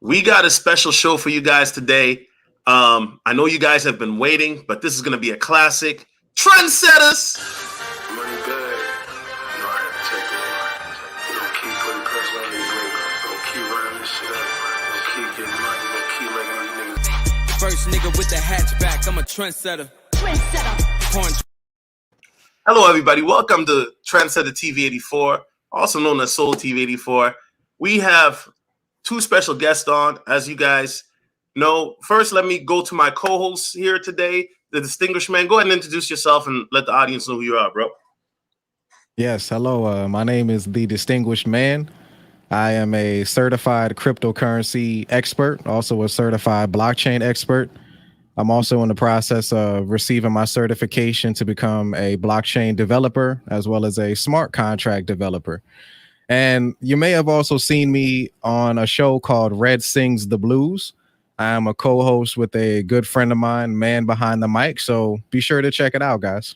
We got a special show for you guys today. I know you guys have been waiting, but this is going to be a classic. Trendsetters! Money good. You know how to take it. You don't keep putting pressure on these niggas. Don't keep running this shit up. Don't keep getting money. Don't keep making these niggas. First nigga with the hatchback. I'm a trendsetter. Hello, everybody. Welcome to Trendsetter TV 84, also known as Soul TV 84. We have two special guests on, as you guys know. First, let me go to my co-hosts here today, the distinguished man. Go ahead and introduce yourself and let the audience know who you are, bro. Yes, hello. My name is the Distinguished Man. I am a certified cryptocurrency expert, also a certified blockchain expert. I'm also in the process of receiving my certification to become a blockchain developer as well as a smart contract developer. And you may have also seen me on a show called Red Sings the Blues. I am a co-host with a good friend of mine, man behind the mic. So be sure to check it out, guys.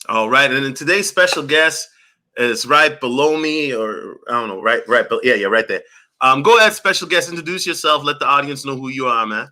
All right. And then today's special guest is right below me, or I don't know, right there. Go ahead, special guest, introduce yourself. Let the audience know who you are, man.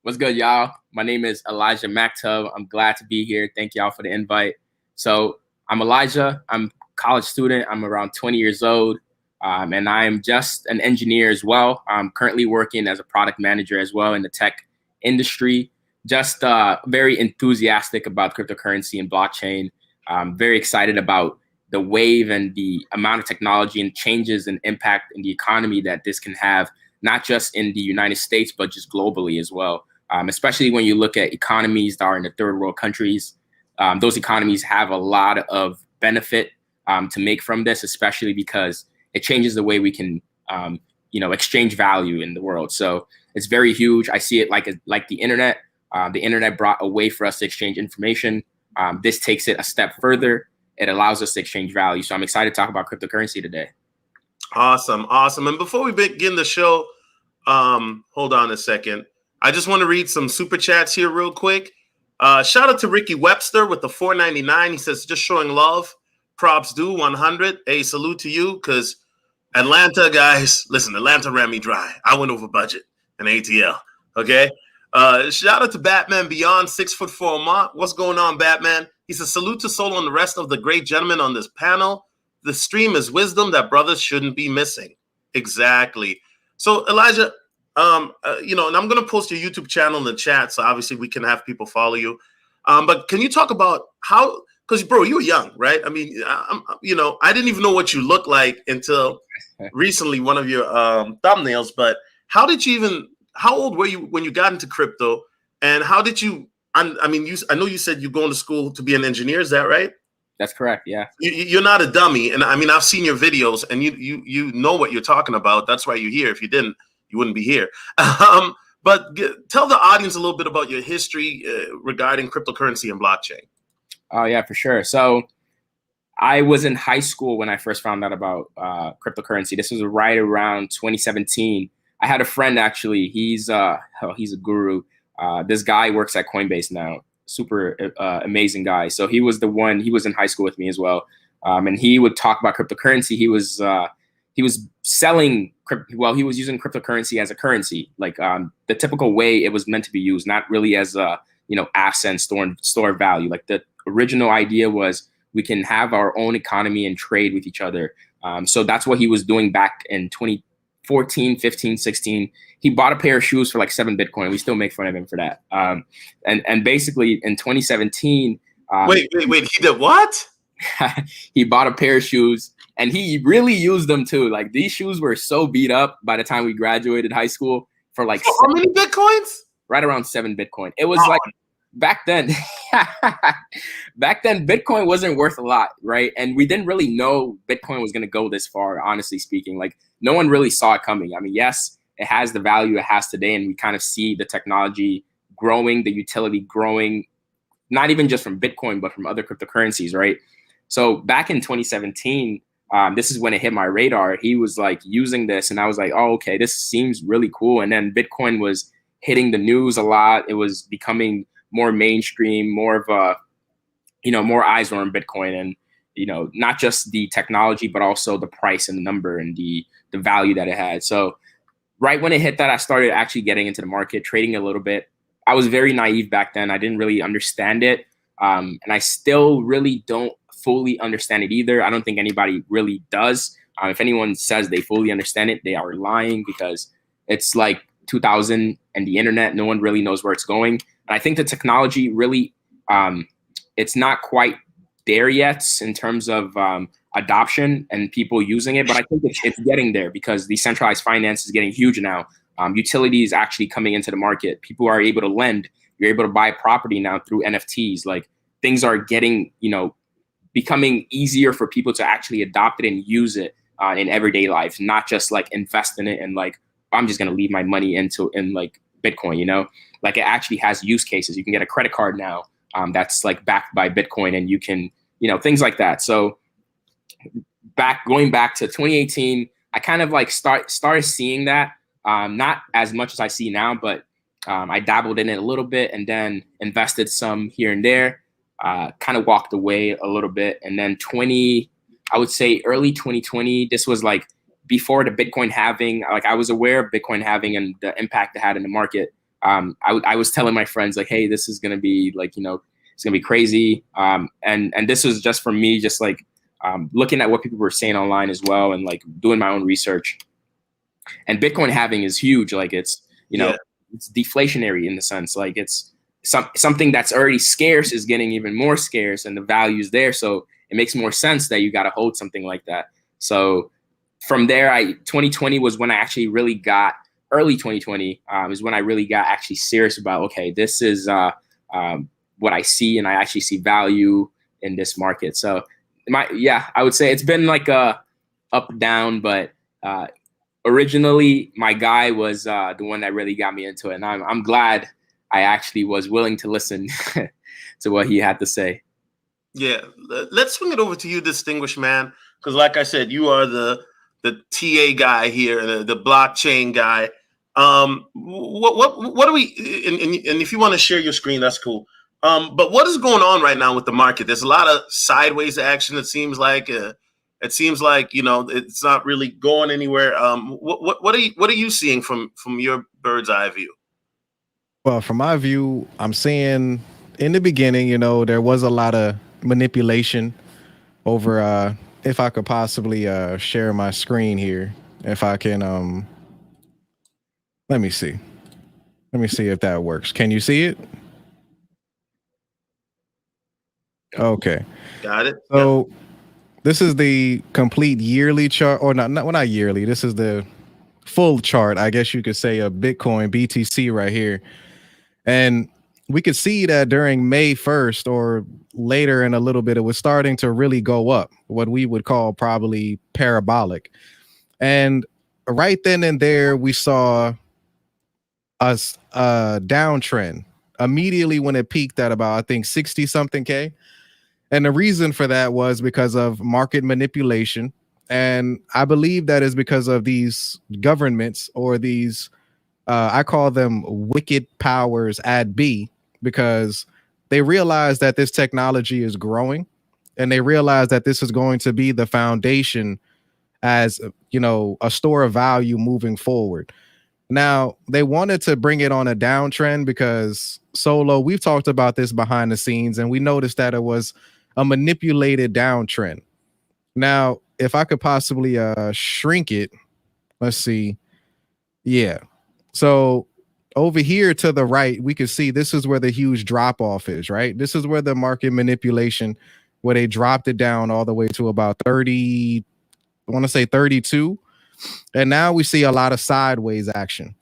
What's good, y'all? My name is Elijah Maktub. I'm glad to be here. Thank y'all for the invite. So I'm Elijah. I'm a college student. I'm around 20 years old, and I'm just an engineer as well. I'm currently working as a product manager as well in the tech industry. Just very enthusiastic about cryptocurrency and blockchain. I'm very excited about the wave and the amount of technology and changes and impact in the economy that this can have, not just in the United States, but just globally as well. Especially when you look at economies that are in the third world countries. Those economies have a lot of benefit to make from this, especially because it changes the way we can, exchange value in the world. So it's very huge. I see it like the internet. The internet brought a way for us to exchange information. This takes it a step further. It allows us to exchange value. So I'm excited to talk about cryptocurrency today. Awesome. And before we begin the show, hold on a second. I just want to read some super chats here real quick. Shout out to Ricky Webster with the $4.99. He says, just showing love. Props due 100. Hey, salute to you, because Atlanta, guys, listen, Atlanta ran me dry. I went over budget in ATL. Okay. Shout out to Batman Beyond 6'4" Mont. What's going on, Batman? He says, salute to Solo and the rest of the great gentlemen on this panel. The stream is wisdom that brothers shouldn't be missing. Exactly. So, Elijah, and I'm going to post your YouTube channel in the chat, so obviously we can have people follow you. But can you talk about how, because, bro, you were young, right? I mean, I didn't even know what you looked like until recently, one of your thumbnails. But how old were you when you got into crypto? And how did you, I know you said you're going to school to be an engineer. Is that right? That's correct. Yeah. You're not a dummy. And I mean, I've seen your videos and you know what you're talking about. That's why you're here. If you didn't, you wouldn't be here. But tell the audience a little bit about your history regarding cryptocurrency and blockchain. Oh, yeah, for sure. So I was in high school when I first found out about cryptocurrency. This was right around 2017. I had a friend, actually. He's a guru. This guy works at Coinbase now. Super amazing guy. So he was in high school with me as well. And he would talk about cryptocurrency. He was selling he was using cryptocurrency as a currency, like the typical way it was meant to be used, not really as a asset and store value. Like the original idea was we can have our own economy and trade with each other. So that's what he was doing back in 2014, 15, 16. He bought a pair of shoes for like 7 Bitcoin. We still make fun of him for that. And basically in 2017, wait, he did what? He bought a pair of shoes. And he really used them too. Like these shoes were so beat up by the time we graduated high school for like how many Bitcoins? Right around 7 Bitcoin. It was like back then, Bitcoin wasn't worth a lot, right? And we didn't really know Bitcoin was going to go this far, honestly speaking. Like no one really saw it coming. I mean, yes, it has the value it has today, and we kind of see the technology growing, the utility growing, not even just from Bitcoin, but from other cryptocurrencies, right? So back in 2017, this is when it hit my radar. He was like using this and I was like, oh, okay, this seems really cool. And then Bitcoin was hitting the news a lot. It was becoming more mainstream, more of a, more eyes were on Bitcoin and, not just the technology, but also the price and the number and the value that it had. So right when it hit that, I started actually getting into the market, trading a little bit. I was very naive back then. I didn't really understand it. And I still really don't fully understand it either. I don't think anybody really does. If anyone says they fully understand it, they are lying, because it's like 2000 and the internet, no one really knows where it's going. And I think the technology really, it's not quite there yet in terms of adoption and people using it, but I think it's getting there, because decentralized finance is getting huge now. Utilities actually coming into the market. People are able to lend. You're able to buy property now through NFTs. Like, things are getting, becoming easier for people to actually adopt it and use it in everyday life, not just like invest in it and like, I'm just going to leave my money in like Bitcoin, like it actually has use cases. You can get a credit card now that's like backed by Bitcoin, and you can, things like that. So going back to 2018, I kind of like started seeing that, not as much as I see now, but I dabbled in it a little bit and then invested some here and there, kind of walked away a little bit. And then I would say early 2020, this was like before the Bitcoin halving. Like, I was aware of Bitcoin halving and the impact it had in the market. I was telling my friends like, hey, this is going to be like, it's going to be crazy. And this was just for me, just like looking at what people were saying online as well, and like doing my own research. And Bitcoin halving is huge. Like, it's, it's deflationary in the sense, like it's something that's already scarce is getting even more scarce, and the value's there. So it makes more sense that you got to hold something like that. So from there, 2020 was when I actually really got, early 2020 is when I really got actually serious about, okay, this is what I see, and I actually see value in this market. So I would say it's been like a up down, but originally my guy was the one that really got me into it, and I'm glad I actually was willing to listen to what he had to say. Yeah, let's swing it over to you, distinguished man, because like I said, you are the TA guy here, the blockchain guy. What are we? And if you want to share your screen, that's cool. But what is going on right now with the market? There's a lot of sideways action. It seems like it's not really going anywhere. What are you seeing from your bird's eye view? Well, from my view, I'm seeing in the beginning, there was a lot of manipulation over. If I could possibly share my screen here, if I can, let me see if that works. Can you see it? Okay. Got it. So this is the complete yearly chart, or not yearly. This is the full chart, I guess you could say, of Bitcoin BTC right here. And we could see that during May 1st or later in a little bit, it was starting to really go up, what we would call probably parabolic. And right then and there, we saw a downtrend immediately when it peaked at about, I think, 60 something K. And the reason for that was because of market manipulation. And I believe that is because of these governments, or these, I call them wicked powers at B, because they realize that this technology is growing, and they realize that this is going to be the foundation as, a store of value moving forward. Now, they wanted to bring it on a downtrend because, Solo, we've talked about this behind the scenes, and we noticed that it was a manipulated downtrend. Now, if I could possibly shrink it, let's see. Yeah. So over here to the right, we can see this is where the huge drop off is, right? This is where the market manipulation, where they dropped it down all the way to about 30, I want to say 32. And now we see a lot of sideways action.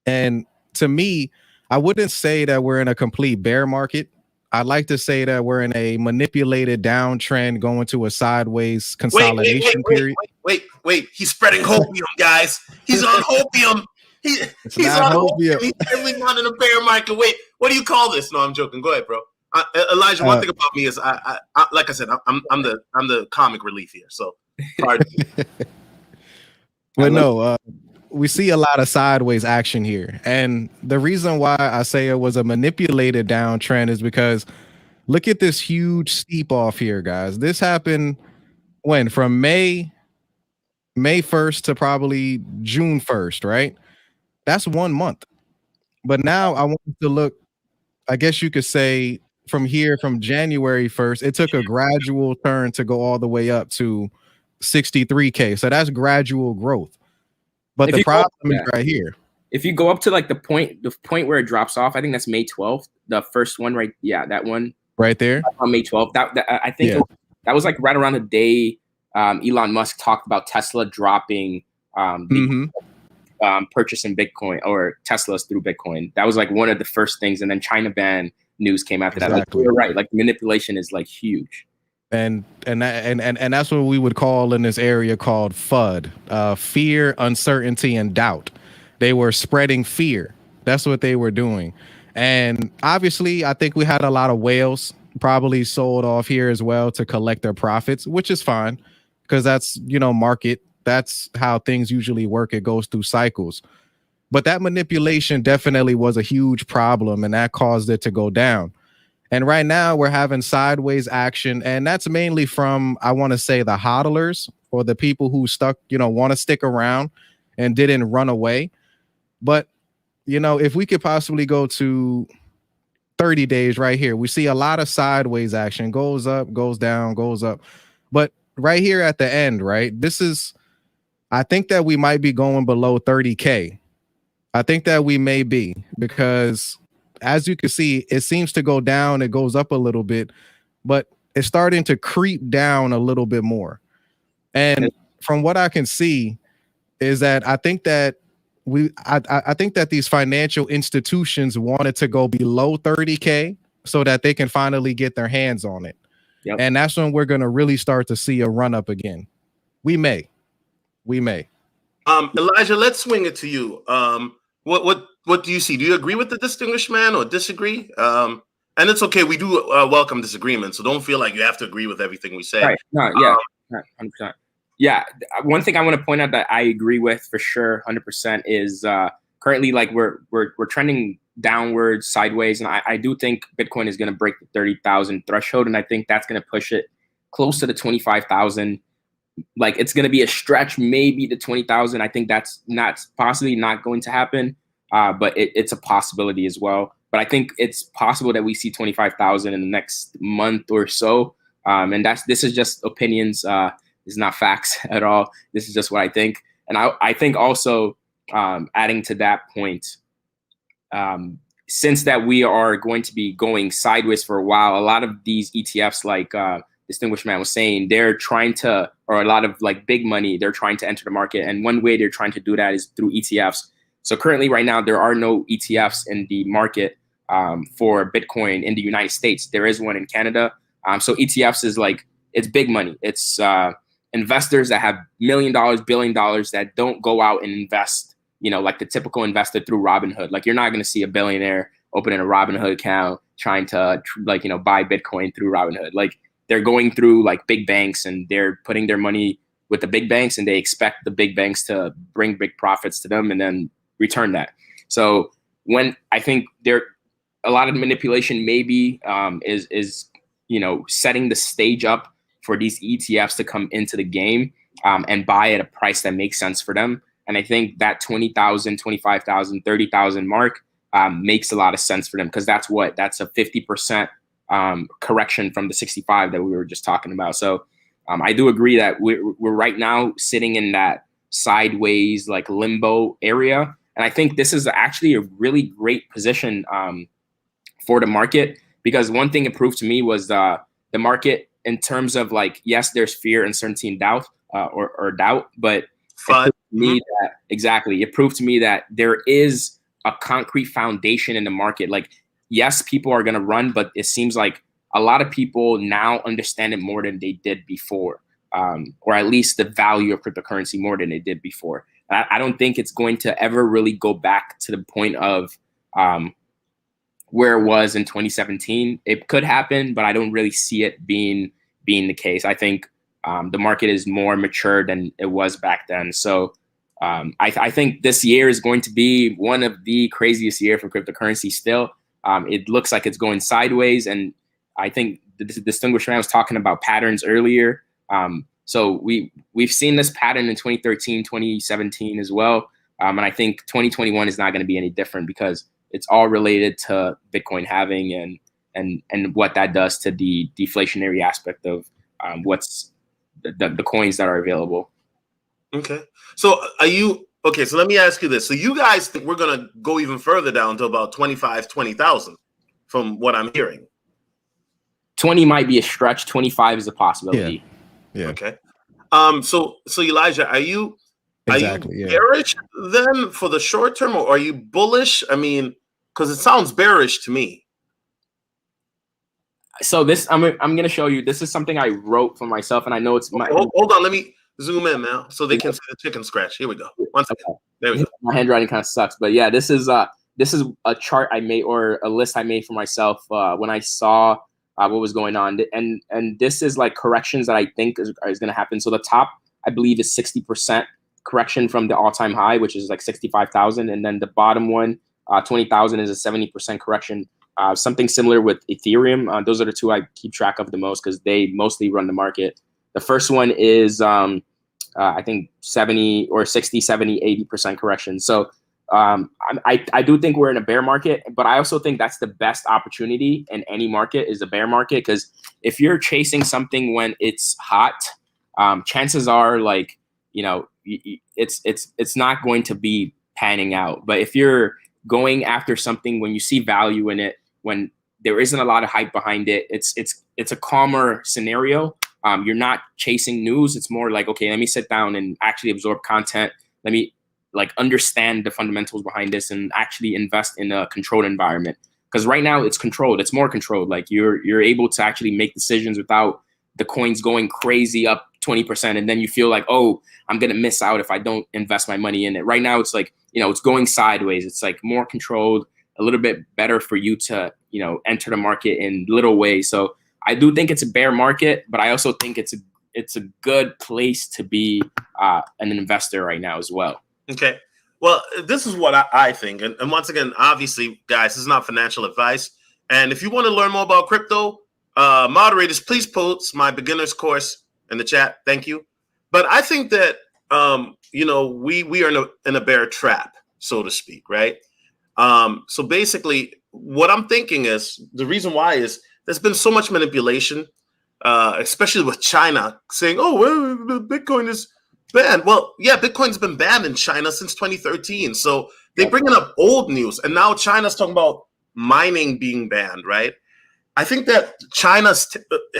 And to me, I wouldn't say that we're in a complete bear market. I'd like to say that we're in a manipulated downtrend going to a sideways consolidation period. Wait. He's spreading hopium, guys. He's on hopium. He's on hopium. He's definitely not in a bear market. Wait, what do you call this? No, I'm joking. Go ahead, bro. Elijah, one thing about me is I like I said, I'm the comic relief here. So pardon me. But no, we see a lot of sideways action here. And the reason why I say it was a manipulated downtrend is because look at this huge steep off here, guys. This happened when? From May May 1st to probably June 1st, right? That's 1 month. But now I want to look, I guess you could say from here, from January 1st, it took a gradual turn to go all the way up to 63K. So that's gradual growth. But If the you go, problem is yeah. right here. If you go up to like the point where it drops off, I think that's May 12th. The first one, right? Yeah, that one Right there. on May 12th. That I think Yeah. that was like right around the day Elon Musk talked about Tesla dropping purchasing Bitcoin or Teslas through Bitcoin. That was like one of the first things, and then China ban news came after that. Like, you're right. Like manipulation is like huge. And that's what we would call in this area called FUD, fear, uncertainty, and doubt. They were spreading fear. That's what they were doing. And obviously, I think we had a lot of whales probably sold off here as well to collect their profits, which is fine because that's, you know, market. That's how things usually work. It goes through cycles. But that manipulation definitely was a huge problem, and that caused it to go down. And right now we're having sideways action, and that's mainly from, I want to say, the hodlers or the people who want to stick around and didn't run away. But, you know, if we could possibly go to 30 days right here, we see a lot of sideways action, goes up, goes down, goes up. But right here at the end, right, I think that we might be going below 30K. I think that we may be, because as you can see, it seems to go down. It goes up a little bit, but it's starting to creep down a little bit more. And from what I can see is that I think that I think that these financial institutions wanted to go below 30K so that they can finally get their hands on it. Yep. And that's when we're going to really start to see a run up again. We may. Elijah, let's swing it to you. What do you see? Do you agree with the distinguished man or disagree? And it's okay. We do welcome disagreement, so don't feel like you have to agree with everything we say. Right. No, yeah, 100%. Yeah. One thing I want to point out that I agree with for sure, 100%, is currently like we're trending downwards, sideways, and I do think Bitcoin is going to break the 30,000 threshold, and I think that's going to push it close to the 25,000. Like it's going to be a stretch, maybe to 20,000. I think that's possibly not going to happen, but it's a possibility as well. But I think it's possible that we see 25,000 in the next month or so. And this is just opinions. It's not facts at all. This is just what I think. And I think also adding to that point, since that we are going to be going sideways for a while, a lot of these ETFs, like distinguished man was saying, they're trying to, or a lot of like big money, they're trying to enter the market. And one way they're trying to do that is through ETFs. So currently right now, there are no ETFs in the market for Bitcoin in the United States. There is one in Canada. So ETFs is like, it's big money. It's investors that have $1 million, $1 billion that don't go out and invest, you know, like the typical investor through Robinhood. Like you're not going to see a billionaire opening a Robinhood account trying to like, you know, buy Bitcoin through Robinhood. Like they're going through like big banks and they're putting their money with the big banks, and they expect the big banks to bring big profits to them and then return that. So when I think there a lot of manipulation maybe is you know, setting the stage up for these ETFs to come into the game and buy at a price that makes sense for them. And I think that 20,000, 25,000, 30,000 mark makes a lot of sense for them, because that's a 50% correction from the 65 that we were just talking about. So I do agree that we're right now sitting in that sideways like limbo area. And I think this is actually a really great position for the market, because one thing it proved to me was the market in terms of like, yes, there's fear, uncertainty, and doubt or doubt, but it proved to me that there is a concrete foundation in the market. Like, yes, people are going to run, but it seems like a lot of people now understand it more than they did before, or at least the value of cryptocurrency more than they did before. I don't think it's going to ever really go back to the point of where it was in 2017. It could happen, but I don't really see it being the case. I think the market is more mature than it was back then. So I think this year is going to be one of the craziest year for cryptocurrency still. It looks like it's going sideways. And I think the distinguished man was talking about patterns earlier. So we've seen this pattern in 2013, 2017 as well. And I think 2021 is not going to be any different because it's all related to Bitcoin halving and what that does to the deflationary aspect of what's the coins that are available. Okay. So so let me ask you this. So you guys think we're going to go even further down to about 20,000 from what I'm hearing? 20 might be a stretch. 25 is a possibility. Yeah. Okay. So Elijah, are you Exactly. bearish then for the short term, or are you bullish? I mean, because it sounds bearish to me. So this, I'm going to show you. This is something I wrote for myself, and I know it's my. Hold on, let me zoom in now so they can see the chicken scratch. Here we go. One second. Okay. There we go. My handwriting kind of sucks, but yeah, this is a chart I made, or a list I made for myself when I saw what was going on, and this is like corrections that I think is going to happen. So the top, I believe, is 60% correction from the all-time high, which is like 65,000, and then the bottom one, 20,000, is a 70% correction. Something similar with Ethereum. Those are the two I keep track of the most because they mostly run the market. The first one is I think 70 or 60, 70, 80% correction. So I do think we're in a bear market, but I also think that's the best opportunity in any market is a bear market, because if you're chasing something when it's hot, chances are like, it's not going to be panning out. But if you're going after something when you see value in it, when there isn't a lot of hype behind it, it's a calmer scenario. You're not chasing news. It's more like, okay, let me sit down and actually absorb content. Let me like understand the fundamentals behind this and actually invest in a controlled environment. Because right now it's controlled. It's more controlled. Like you're able to actually make decisions without the coins going crazy up 20%. And then you feel like, oh, I'm going to miss out if I don't invest my money in it. Right now it's like, it's going sideways. It's like more controlled, a little bit better for you to, enter the market in little ways. So I do think it's a bear market, but I also think it's a good place to be an investor right now as well. Okay. Well, this is what I think. And once again, obviously, guys, this is not financial advice. And if you want to learn more about crypto, moderators, please post my beginner's course in the chat. Thank you. But I think that, we are in a bear trap, so to speak, right? So basically, what I'm thinking is the reason why is there's been so much manipulation, especially with China saying, oh, well, Bitcoin is banned. Well, yeah, Bitcoin's been banned in China since 2013. So they're bringing up old news. And now China's talking about mining being banned, right? I think that China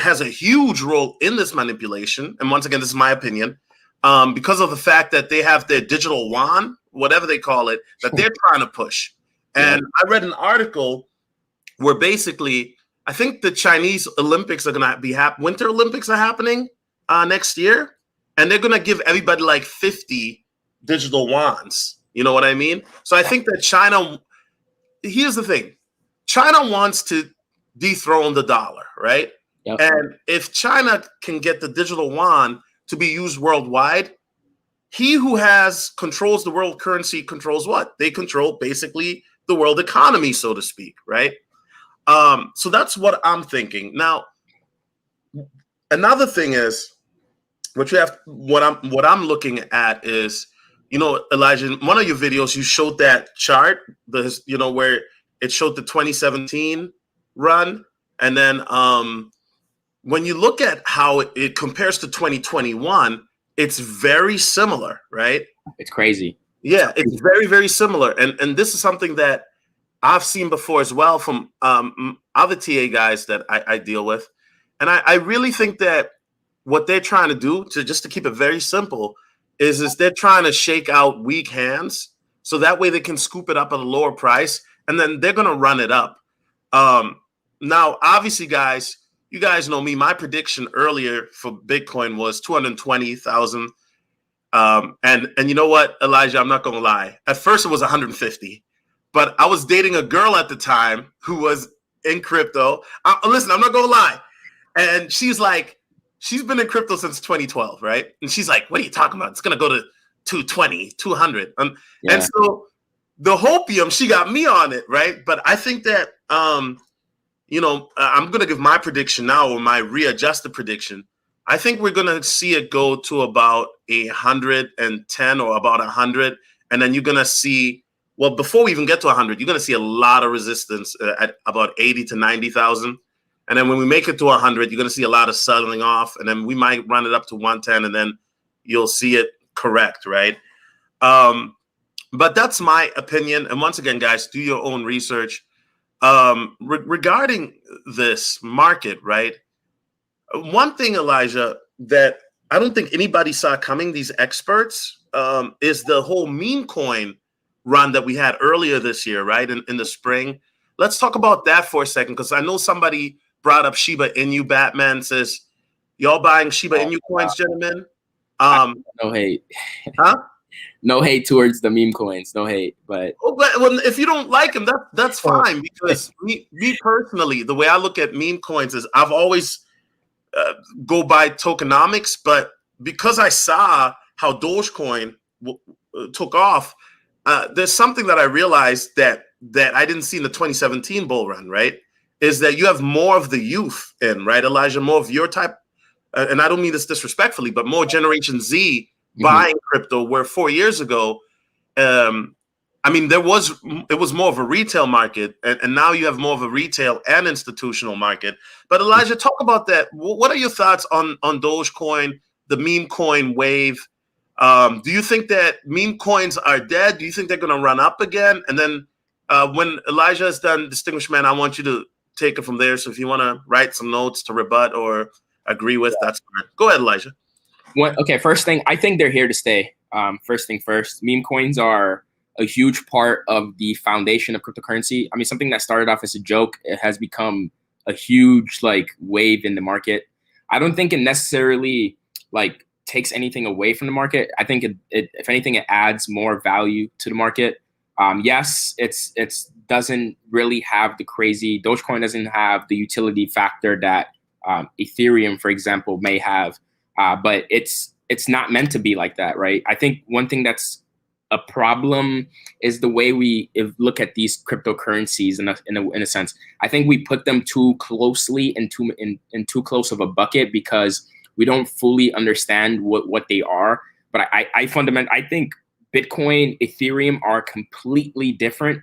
has a huge role in this manipulation. And once again, this is my opinion, because of the fact that they have their digital yuan, whatever they call it, that they're trying to push. And I read an article where basically, I think the Chinese Olympics are going to be Winter Olympics are happening next year. And they're going to give everybody like 50 digital yuans. You know what I mean? So I think that China, here's the thing. China wants to dethrone the dollar, right? Yep. And if China can get the digital yuan to be used worldwide, he who controls the world currency controls what? They control basically the world economy, so to speak, right? So that's what I'm thinking. Now, another thing is, what I'm looking at is, Elijah, in one of your videos, you showed that chart, where it showed the 2017 run. And then when you look at how it compares to 2021, it's very similar, right? It's crazy. Yeah, it's very, very similar. And this is something that I've seen before as well from other TA guys that I deal with. And I really think that what they're trying to do, just to keep it very simple, is they're trying to shake out weak hands so that way they can scoop it up at a lower price, and then they're going to run it up. Now, obviously, guys, you guys know me. My prediction earlier for Bitcoin was 220,000. And you know what, Elijah, I'm not going to lie. At first, it was 150. But I was dating a girl at the time who was in crypto. Listen, I'm not going to lie. And she's been in crypto since 2012, right? And she's like, what are you talking about? It's going to go to 220, 200. And so the hopium, she got me on it, right? But I think that, I'm going to give my prediction now, or my readjusted prediction. I think we're gonna see it go to about 110 or about 100, and then you're gonna see. Well, before we even get to 100, you're gonna see a lot of resistance at about 80 to 90,000, and then when we make it to 100, you're gonna see a lot of settling off, and then we might run it up to 110, and then you'll see it correct, right? But that's my opinion. And once again, guys, do your own research regarding this market, right? One thing, Elijah, that I don't think anybody saw coming, these experts, is the whole meme coin run that we had earlier this year, right? In the spring. Let's talk about that for a second, because I know somebody brought up Shiba Inu. Batman says, y'all buying Shiba Inu coins, gentlemen? No hate. Huh? No hate towards the meme coins. No hate, but well, if you don't like them, that's fine. Because me personally, the way I look at meme coins is I've always go by tokenomics, but because I saw how Dogecoin took off, there's something that I realized that I didn't see in the 2017 bull run, right? Is that you have more of the youth in, right, Elijah? More of your type, and I don't mean this disrespectfully, but more Generation Z buying crypto, where 4 years ago, I mean, it was more of a retail market, and now you have more of a retail and institutional market. But Elijah, talk about that. What are your thoughts on Dogecoin, the meme coin wave? Do you think that meme coins are dead? Do you think they're going to run up again? And then when Elijah is done, distinguished man, I want you to take it from there. So if you want to write some notes to rebut or agree with, that's fine. Go ahead, Elijah. Okay, first thing, I think they're here to stay. First thing first, meme coins are a huge part of the foundation of cryptocurrency. I mean, something that started off as a joke, it has become a huge wave in the market. I don't think it necessarily takes anything away from the market. I think it if anything, it adds more value to the market. Yes, it's doesn't really have the crazy, Dogecoin doesn't have the utility factor that Ethereum, for example, may have. But it's not meant to be like that, right? I think one thing that's a problem is the way we look at these cryptocurrencies in a sense. I think we put them too closely in too close of a bucket because we don't fully understand what they are. But I think Bitcoin, Ethereum are completely different.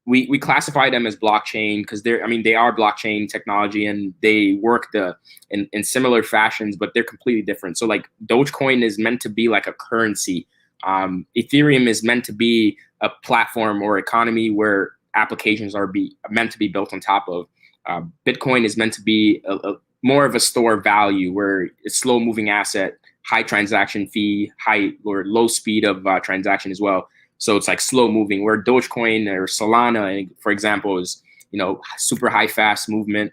We classify them as blockchain because they are blockchain technology and they work in similar fashions, but they're completely different. So Dogecoin is meant to be like a currency. Ethereum is meant to be a platform or economy where applications are meant to be built on top of. Bitcoin is meant to be more of a store of value where it's slow moving asset, high transaction fee, high or low speed of transaction as well. So it's slow moving, where Dogecoin or Solana, for example, is super high, fast movement.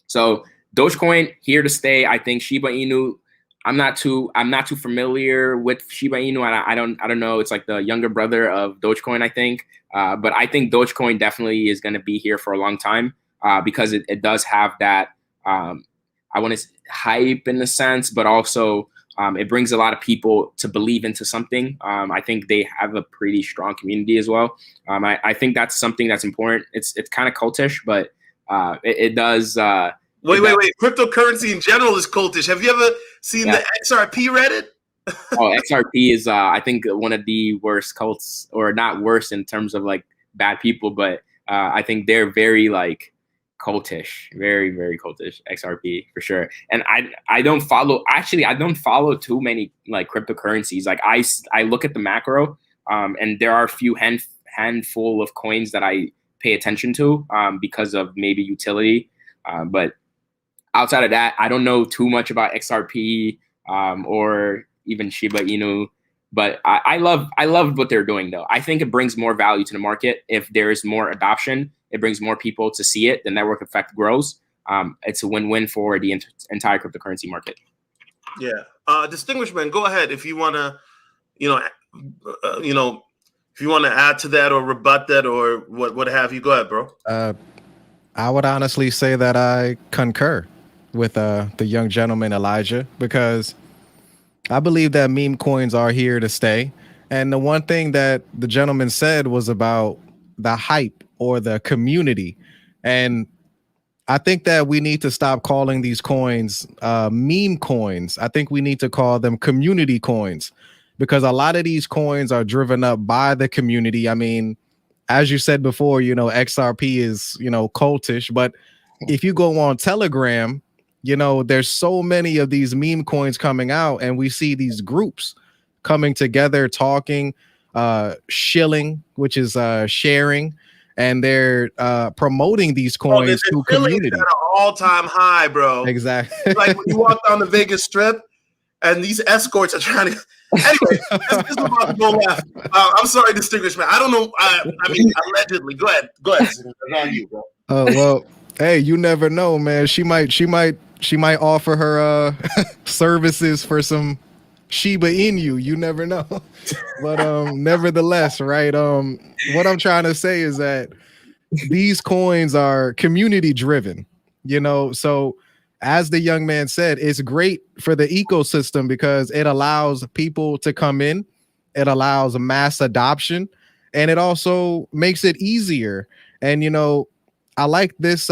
So Dogecoin here to stay. I think Shiba Inu, I'm not too familiar with Shiba Inu. I don't know. It's like the younger brother of Dogecoin, I think. But I think Dogecoin definitely is going to be here for a long time because it does have that I want to hype in a sense, but also it brings a lot of people to believe into something. I think they have a pretty strong community as well. I think that's something that's important. It's kind of cultish, but it does. Wait. Cryptocurrency in general is cultish. Have you ever seen the XRP Reddit? XRP is, I think, one of the worst cults, or not worse in terms of bad people, but I think they're very cultish, very, very cultish. XRP for sure. And I don't follow too many cryptocurrencies. I look at the macro, and there are a few handful of coins that I pay attention to because of maybe utility. But outside of that, I don't know too much about XRP or even Shiba Inu. But I love what they're doing, though. I think it brings more value to the market if there is more adoption. It brings more people to see it. The network effect grows. It's a win-win for the entire cryptocurrency market. Yeah, distinguished man, go ahead if you want to, if you want to add to that or rebut that or what have you. Go ahead, bro. I would honestly say that I concur with the young gentleman Elijah, because I believe that meme coins are here to stay. And the one thing that the gentleman said was about the hype or the community. And I think that we need to stop calling these coins meme coins. I think we need to call them community coins, because a lot of these coins are driven up by the community. I mean, as you said before, XRP is, cultish, but if you go on Telegram, there's so many of these meme coins coming out, and we see these groups coming together, talking, shilling, which is sharing, and they're promoting these coins to community at an all-time high, bro. Exactly. Like when you walk down the Vegas Strip, and these escorts are trying to. Anyway, this is about to go left. I'm sorry, distinguished man. I don't know. I mean, allegedly. Go ahead. It's on you, bro. Oh well, hey, you never know, man. She might offer her services for some Shiba Inu. You never know. But nevertheless, right? What I'm trying to say is that these coins are community driven. So as the young man said, it's great for the ecosystem because it allows people to come in, it allows mass adoption, and it also makes it easier. And I like this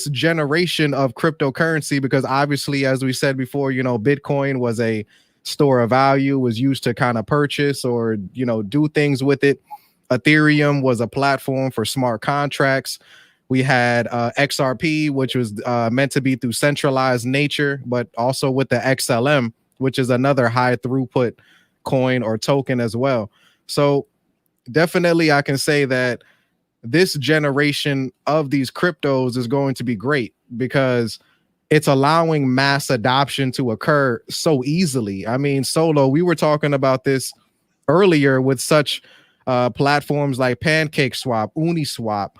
generation of cryptocurrency because obviously, as we said before, Bitcoin was a store of value, was used to kind of purchase or do things with it. Ethereum was a platform for smart contracts. We had XRP, which was meant to be through centralized nature, but also with the XLM, which is another high throughput coin or token as well. So definitely I can say that this generation of these cryptos is going to be great because it's allowing mass adoption to occur so easily. I mean, Solo, we were talking about this earlier with such platforms like PancakeSwap, Uniswap,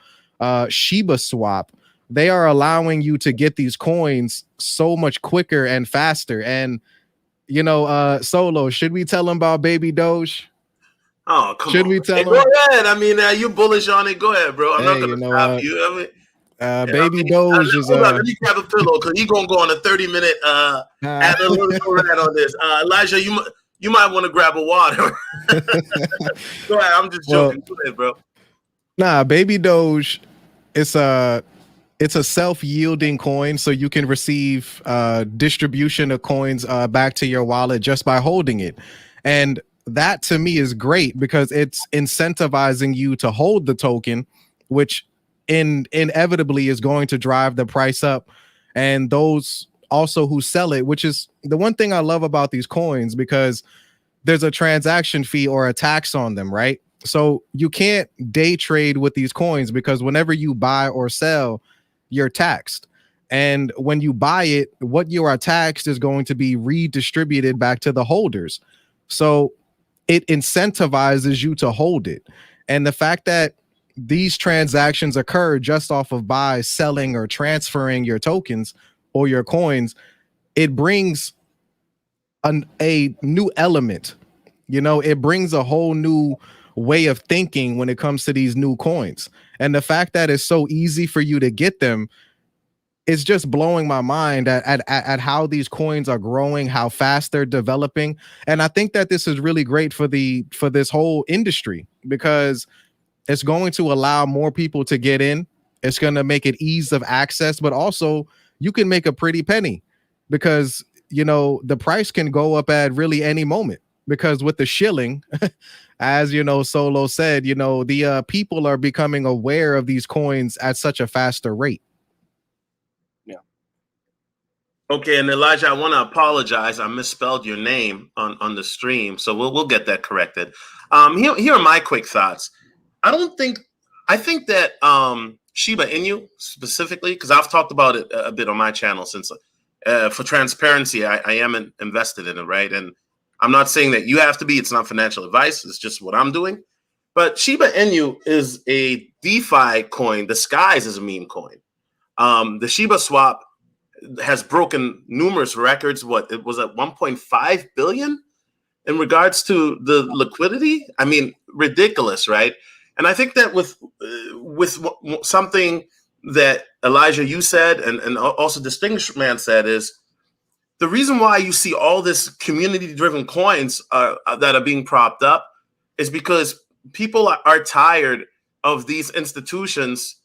Shiba Swap. They are allowing you to get these coins so much quicker and faster. And Solo, should we tell them about Baby Doge? Oh, come on. Should we tell them? Go ahead. I mean, you're bullish on it. Go ahead, bro. I'm not gonna stop you. I mean, Baby Doge is let me grab a pillow because he's gonna go on a 30-minute analytical rant on this. Elijah, you might want to grab a water. Go ahead. I'm just joking. Go ahead, bro. Nah, Baby Doge, it's a self-yielding coin, so you can receive distribution of coins back to your wallet just by holding it. And that to me is great because it's incentivizing you to hold the token, which inevitably is going to drive the price up. And those also who sell it, which is the one thing I love about these coins, because there's a transaction fee or a tax on them, right? So you can't day trade with these coins because whenever you buy or sell, you're taxed. And when you buy it, what you are taxed is going to be redistributed back to the holders. So it incentivizes you to hold it. And the fact that these transactions occur just off of buy, selling, or transferring your tokens or your coins, it brings a new element. It brings a whole new way of thinking when it comes to these new coins. And the fact that it's so easy for you to get them is just blowing my mind at how these coins are growing, how fast they're developing. And I think that this is really great for this whole industry because it's going to allow more people to get in. It's going to make it ease of access, but also you can make a pretty penny because, the price can go up at really any moment because with the shilling, as Solo said, the people are becoming aware of these coins at such a faster rate. Okay, and Elijah, I want to apologize. I misspelled your name on the stream, so we'll get that corrected. Here are my quick thoughts. I think that Shiba Inu specifically, because I've talked about it a bit on my channel since for transparency, I am invested in it, right? And I'm not saying that you have to be. It's not financial advice. It's just what I'm doing. But Shiba Inu is a DeFi coin disguised as a meme coin. The Shiba Swap has broken numerous records. It was at 1.5 billion in regards to the liquidity. I mean, ridiculous, right? And I think that with something that Elijah, you said, and also Distinguished Man said, is the reason why you see all this community-driven coins that are being propped up is because people are tired of these institutions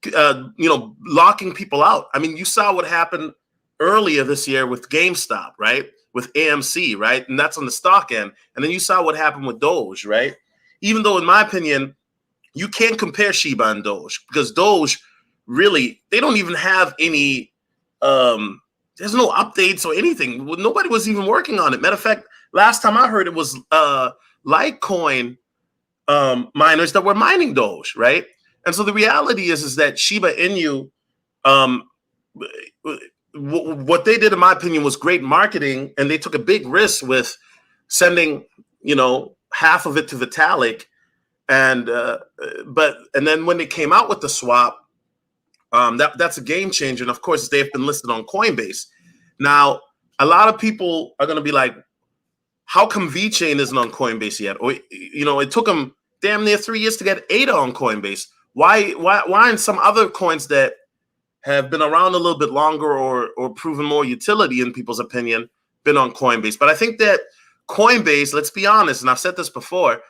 locking people out. I mean, you saw what happened earlier this year with GameStop, right? With AMC, right? And that's on the stock end. And then you saw what happened with Doge, right? Even though, in my opinion, you can't compare Shiba and Doge, because Doge really, they don't even have any, there's no updates or anything. Nobody was even working on it. Matter of fact, last time I heard, it was Litecoin miners that were mining Doge, right? And so the reality is that Shiba Inu, what they did, in my opinion, was great marketing, and they took a big risk with sending, half of it to Vitalik, and then when they came out with the swap, that's a game changer. And of course, they've been listed on Coinbase. Now, a lot of people are going to be like, "How come VeChain isn't on Coinbase yet?" Or it took them damn near 3 years to get ADA on Coinbase. Why aren't some other coins that have been around a little bit longer or proven more utility in people's opinion been on Coinbase? But I think that Coinbase, let's be honest, and I've said this before,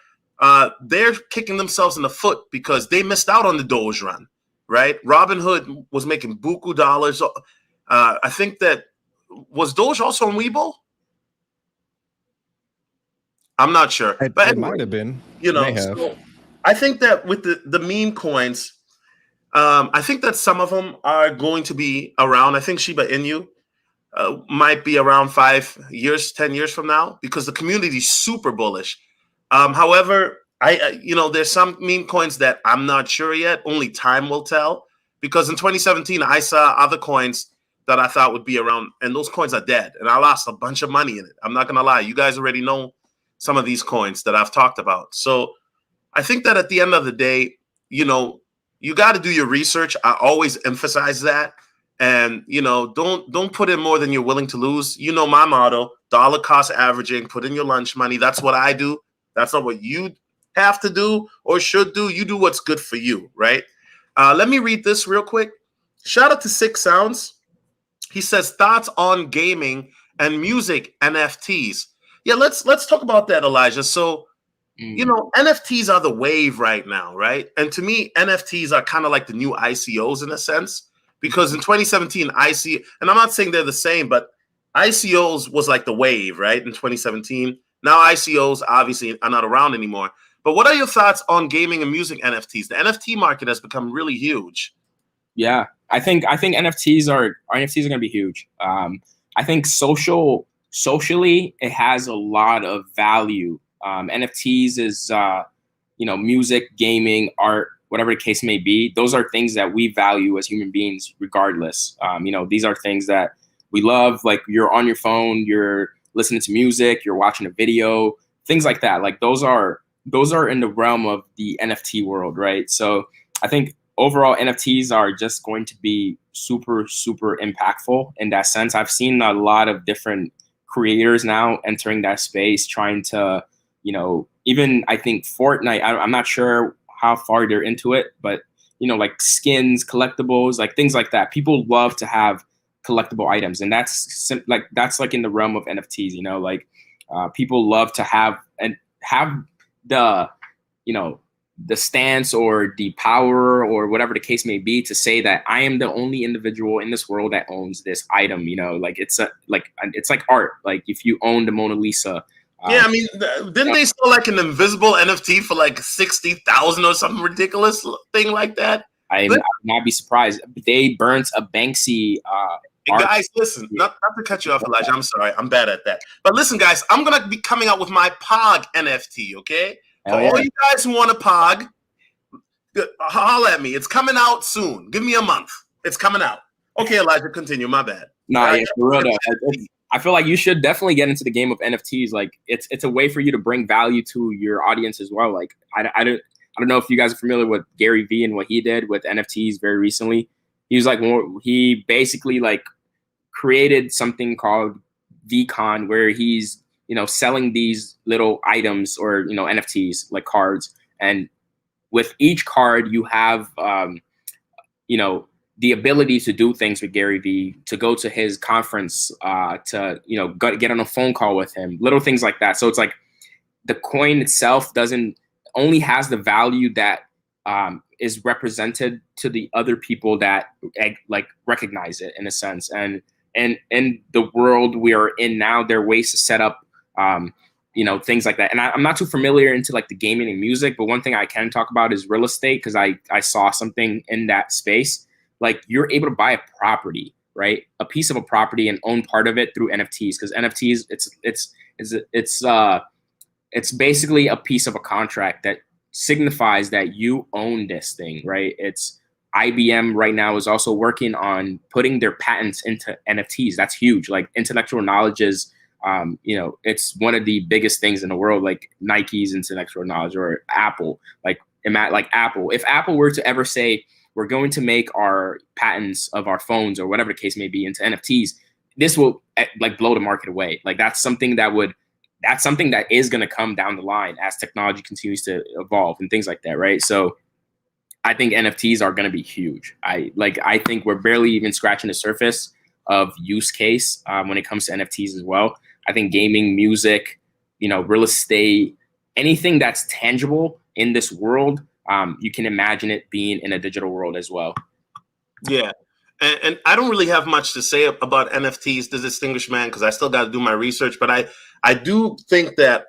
they're kicking themselves in the foot because they missed out on the Doge run, right? Robinhood was making buku dollars. I think that, was Doge also on Weibo? I'm not sure. But It anyway, might have been. So I think that with the meme coins, I think that some of them are going to be around. I think Shiba Inu might be around 5 years, 10 years from now, because the community is super bullish. However, there's some meme coins that I'm not sure yet. Only time will tell. Because in 2017, I saw other coins that I thought would be around, and those coins are dead. And I lost a bunch of money in it. I'm not going to lie. You guys already know some of these coins that I've talked about. So I think that at the end of the day, you got to do your research. I always emphasize that. And, don't put in more than you're willing to lose. My motto, dollar cost averaging, put in your lunch money. That's what I do. That's not what you have to do or should do. You do what's good for you, right? Let me read this real quick. Shout out to Six Sounds. He says, thoughts on gaming and music NFTs. Yeah, let's talk about that, Elijah. So, NFTs are the wave right now, right? And to me, NFTs are kind of like the new ICOs in a sense, because in 2017, and I'm not saying they're the same, but ICOs was like the wave, right? In 2017. Now ICOs obviously are not around anymore. But what are your thoughts on gaming and music NFTs? The NFT market has become really huge. Yeah, I think NFTs are going to be huge. I think socially, it has a lot of value. NFTs is, music, gaming, art, whatever the case may be. Those are things that we value as human beings, regardless. These are things that we love. Like, you're on your phone, you're listening to music, you're watching a video, things like that. Like, those are in the realm of the NFT world, right? So I think overall NFTs are just going to be super, super impactful in that sense. I've seen a lot of different creators now entering that space, trying to, even I think Fortnite, I'm not sure how far they're into it, but, like skins, collectibles, like things like that. People love to have collectible items. And that's like in the realm of NFTs, people love to have the, the stance or the power or whatever the case may be to say that I am the only individual in this world that owns this item. It's like art. Like, if you own the Mona Lisa. Yeah, I mean, didn't they sell like an invisible NFT for like 60,000 or something ridiculous thing like that? I would not be surprised. They burnt a Banksy. Guys, listen, not to cut you off, Elijah. I'm sorry, I'm bad at that. But listen, guys, I'm gonna be coming out with my POG NFT. Okay, for all you guys who want a POG, holla at me. It's coming out soon. Give me a month. It's coming out. Okay, Elijah, continue. My bad. Nah, yeah, for real though. I feel like you should definitely get into the game of NFTs. Like, it's a way for you to bring value to your audience as well. Like, I don't know if you guys are familiar with Gary Vee and what he did with NFTs very recently. He basically like created something called VCon, where he's, selling these little items or, NFTs, like cards. And with each card, you have, the ability to do things with Gary Vee, to go to his conference, to, get on a phone call with him, little things like that. So it's like the coin itself only has the value that is represented to the other people that like recognize it in a sense. And in the world we are in now, there are ways to set up, things like that. And I'm not too familiar into like the gaming and music, but one thing I can talk about is real estate, because I saw something in that space. Like, you're able to buy a property, right? A piece of a property and own part of it through NFTs, because NFTs, it's basically a piece of a contract that signifies that you own this thing, right? It's IBM right now is also working on putting their patents into NFTs. That's huge. Like, intellectual knowledge is, it's one of the biggest things in the world, like Nike's intellectual knowledge, or Apple, like Apple. If Apple were to ever say, we're going to make our patents of our phones or whatever the case may be into NFTs, this will like blow the market away. Like, that's something that is going to come down the line as technology continues to evolve and things like that, right? So I think NFTs are going to be huge. I think we're barely even scratching the surface of use case when it comes to NFTs as well. I think gaming, music, real estate, anything that's tangible in this world, you can imagine it being in a digital world as well. Yeah. And I don't really have much to say about NFTs, the distinguished man, because I still got to do my research. But I do think that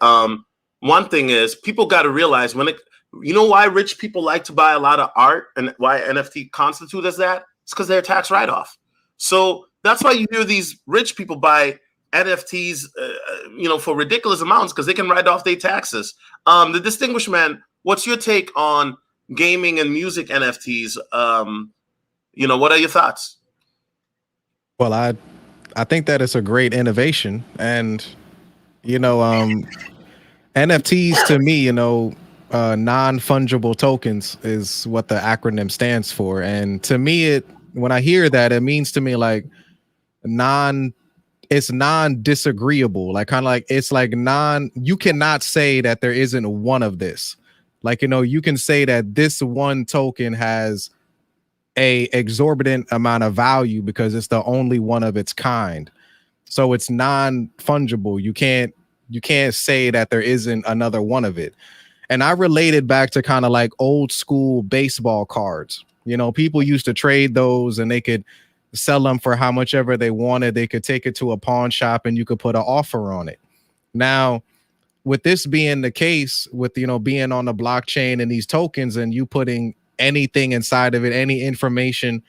one thing is, people got to realize why rich people like to buy a lot of art and why NFT constitute as that? It's because they're a tax write-off. So that's why you hear these rich people buy NFTs, for ridiculous amounts, because they can write off their taxes. The distinguished man, what's your take on gaming and music NFTs? What are your thoughts? Well, I think that it's a great innovation, and NFTs to me, non-fungible tokens is what the acronym stands for. And to me, when I hear that, it means to me like it's non-disagreeable, like kind of like it's like you cannot say that there isn't one of this. Like, you can say that this one token has a exorbitant amount of value because it's the only one of its kind. So it's non-fungible. You can't say that there isn't another one of it. And I related back to kind of like old school baseball cards. People used to trade those and they could sell them for how much ever they wanted. They could take it to a pawn shop and you could put an offer on it. Now, with this being the case, with being on the blockchain and these tokens, and you putting anything inside of it, any information,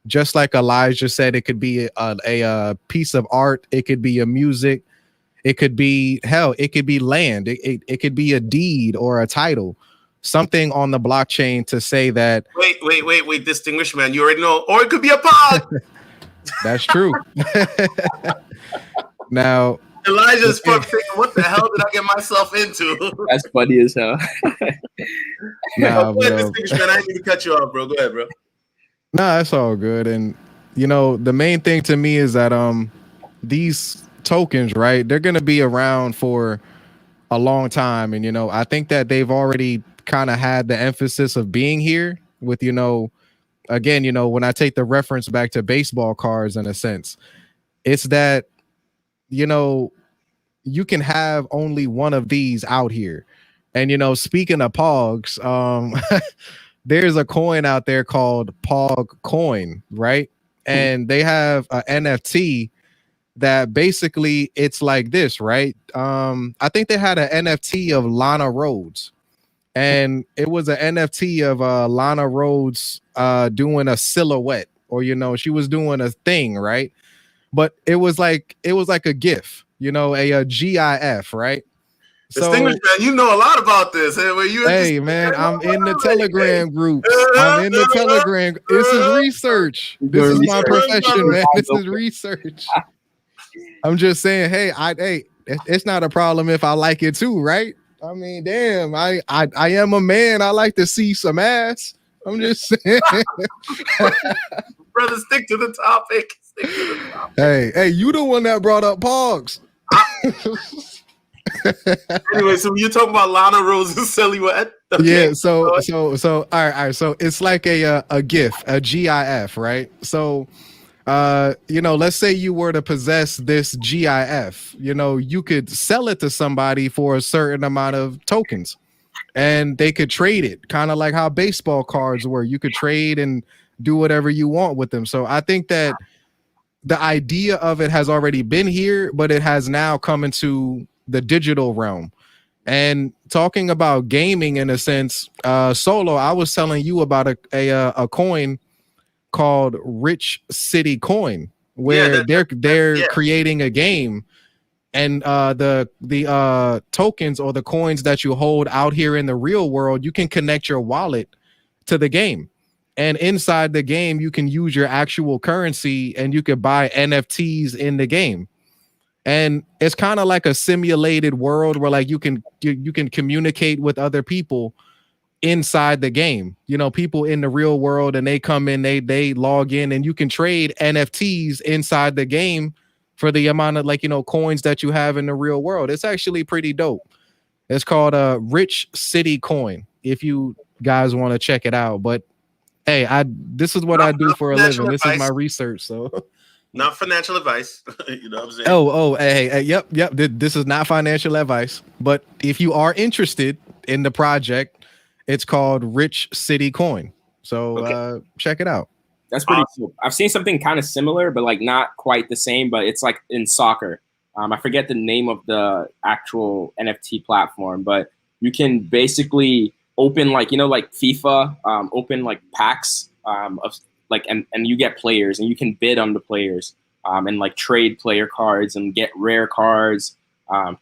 just like Elijah said, it could be a piece of art, it could be a music, it could be it could be land, it could be a deed or a title, something on the blockchain to say that. Wait, distinguished man, you already know, or it could be a pod. That's true. Now, Elijah's probably thinking, what the hell did I get myself into? That's funny as hell. Go ahead, distinguished man. I didn't mean to cut you off, bro. Go ahead, bro. Nah, that's all good. And the main thing to me is that these tokens, right, they're gonna be around for a long time. And I think that they've already kind of had the emphasis of being here with, again, when I take the reference back to baseball cards, in a sense, it's that you can have only one of these out here. And speaking of pogs, there's a coin out there called Pog Coin, right? And they have an NFT that basically it's like this, right? I think they had an NFT of Lana Rhodes, and it was an NFT of Lana Rhodes doing a silhouette, or she was doing a thing, right? But it was like a GIF, a GIF, right? Distinguished man, you know a lot about this. Hey, man, I'm in the Telegram group. I'm in the Telegram. This is research. This is my profession, man. This is research. I'm just saying, hey, it's not a problem if I like it too, right? I mean, damn, I am a man. I like to see some ass. I'm just saying. Brother, stick to the topic. Hey, you the one that brought up Pogs. Anyway, so you're talking about Lana Rhodes' silhouette? Okay. Yeah, so all right. So it's like a GIF, a GIF, right? So let's say you were to possess this GIF, you could sell it to somebody for a certain amount of tokens. and they could trade it, kind of like how baseball cards were. You could trade and do whatever you want with them. So I think that the idea of it has already been here, but it has now come into the digital realm. And talking about gaming in a sense, Solo, I was telling you about a coin called Rich City Coin, where they're creating a game, and the tokens or the coins that you hold out here in the real world, you can connect your wallet to the game. And inside the game, you can use your actual currency and you could buy NFTs in the game. And it's kind of like a simulated world where like you can communicate with other people inside the game. You know, people in the real world, and they come in, they log in, and you can trade NFTs inside the game for the amount of, like, you know, coins that you have in the real world. It's actually pretty dope. It's called a Rich City Coin, if you guys want to check it out. But hey, this is what I do for a living. This is my research. So not financial advice. You know what I'm saying? Hey, yep. This is not financial advice. But if you are interested in the project, it's called Rich City Coin. So check it out. That's pretty cool. I've seen something kind of similar, but like not quite the same, but it's like in soccer. I forget the name of the actual NFT platform, but you can basically open, like, you know, like FIFA, open like packs of like, and you get players, and you can bid on the players, and like trade player cards and get rare cards,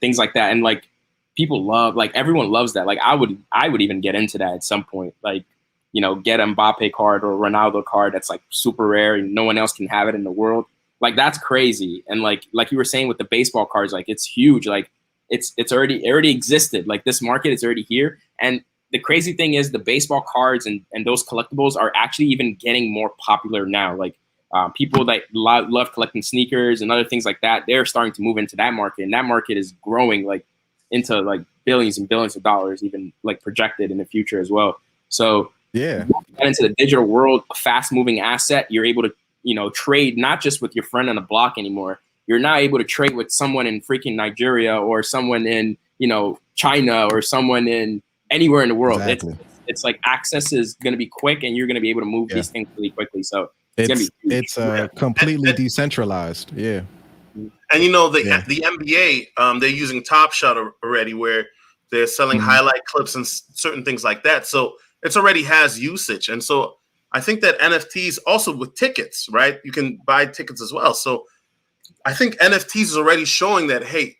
things like that. And like people love, like everyone loves that. Like I would even get into that at some point, like, you know, get a Mbappe card or Ronaldo card that's like super rare and no one else can have it in the world. Like that's crazy. And like you were saying with the baseball cards, like it's huge. Like it's already existed. Like this market is already here. And the crazy thing is the baseball cards and those collectibles are actually even getting more popular now. Like people that love collecting sneakers and other things like that, they're starting to move into that market. And that market is growing like into like billions and billions of dollars, even like projected in the future as well. So yeah, get into the digital world, a fast moving asset, you're able to, you know, trade not just with your friend on the block anymore. You're now able to trade with someone in freaking Nigeria or someone in, you know, China or someone in anywhere in the world. Exactly. It's like access is going to be quick, and you're going to be able to move these things really quickly. So it's completely decentralized. Yeah. And you know, the NBA, they're using Top Shot already, where they're selling highlight clips and certain things like that. So it's already has usage. And so I think that NFTs also with tickets, right? You can buy tickets as well. So I think NFTs is already showing that, hey,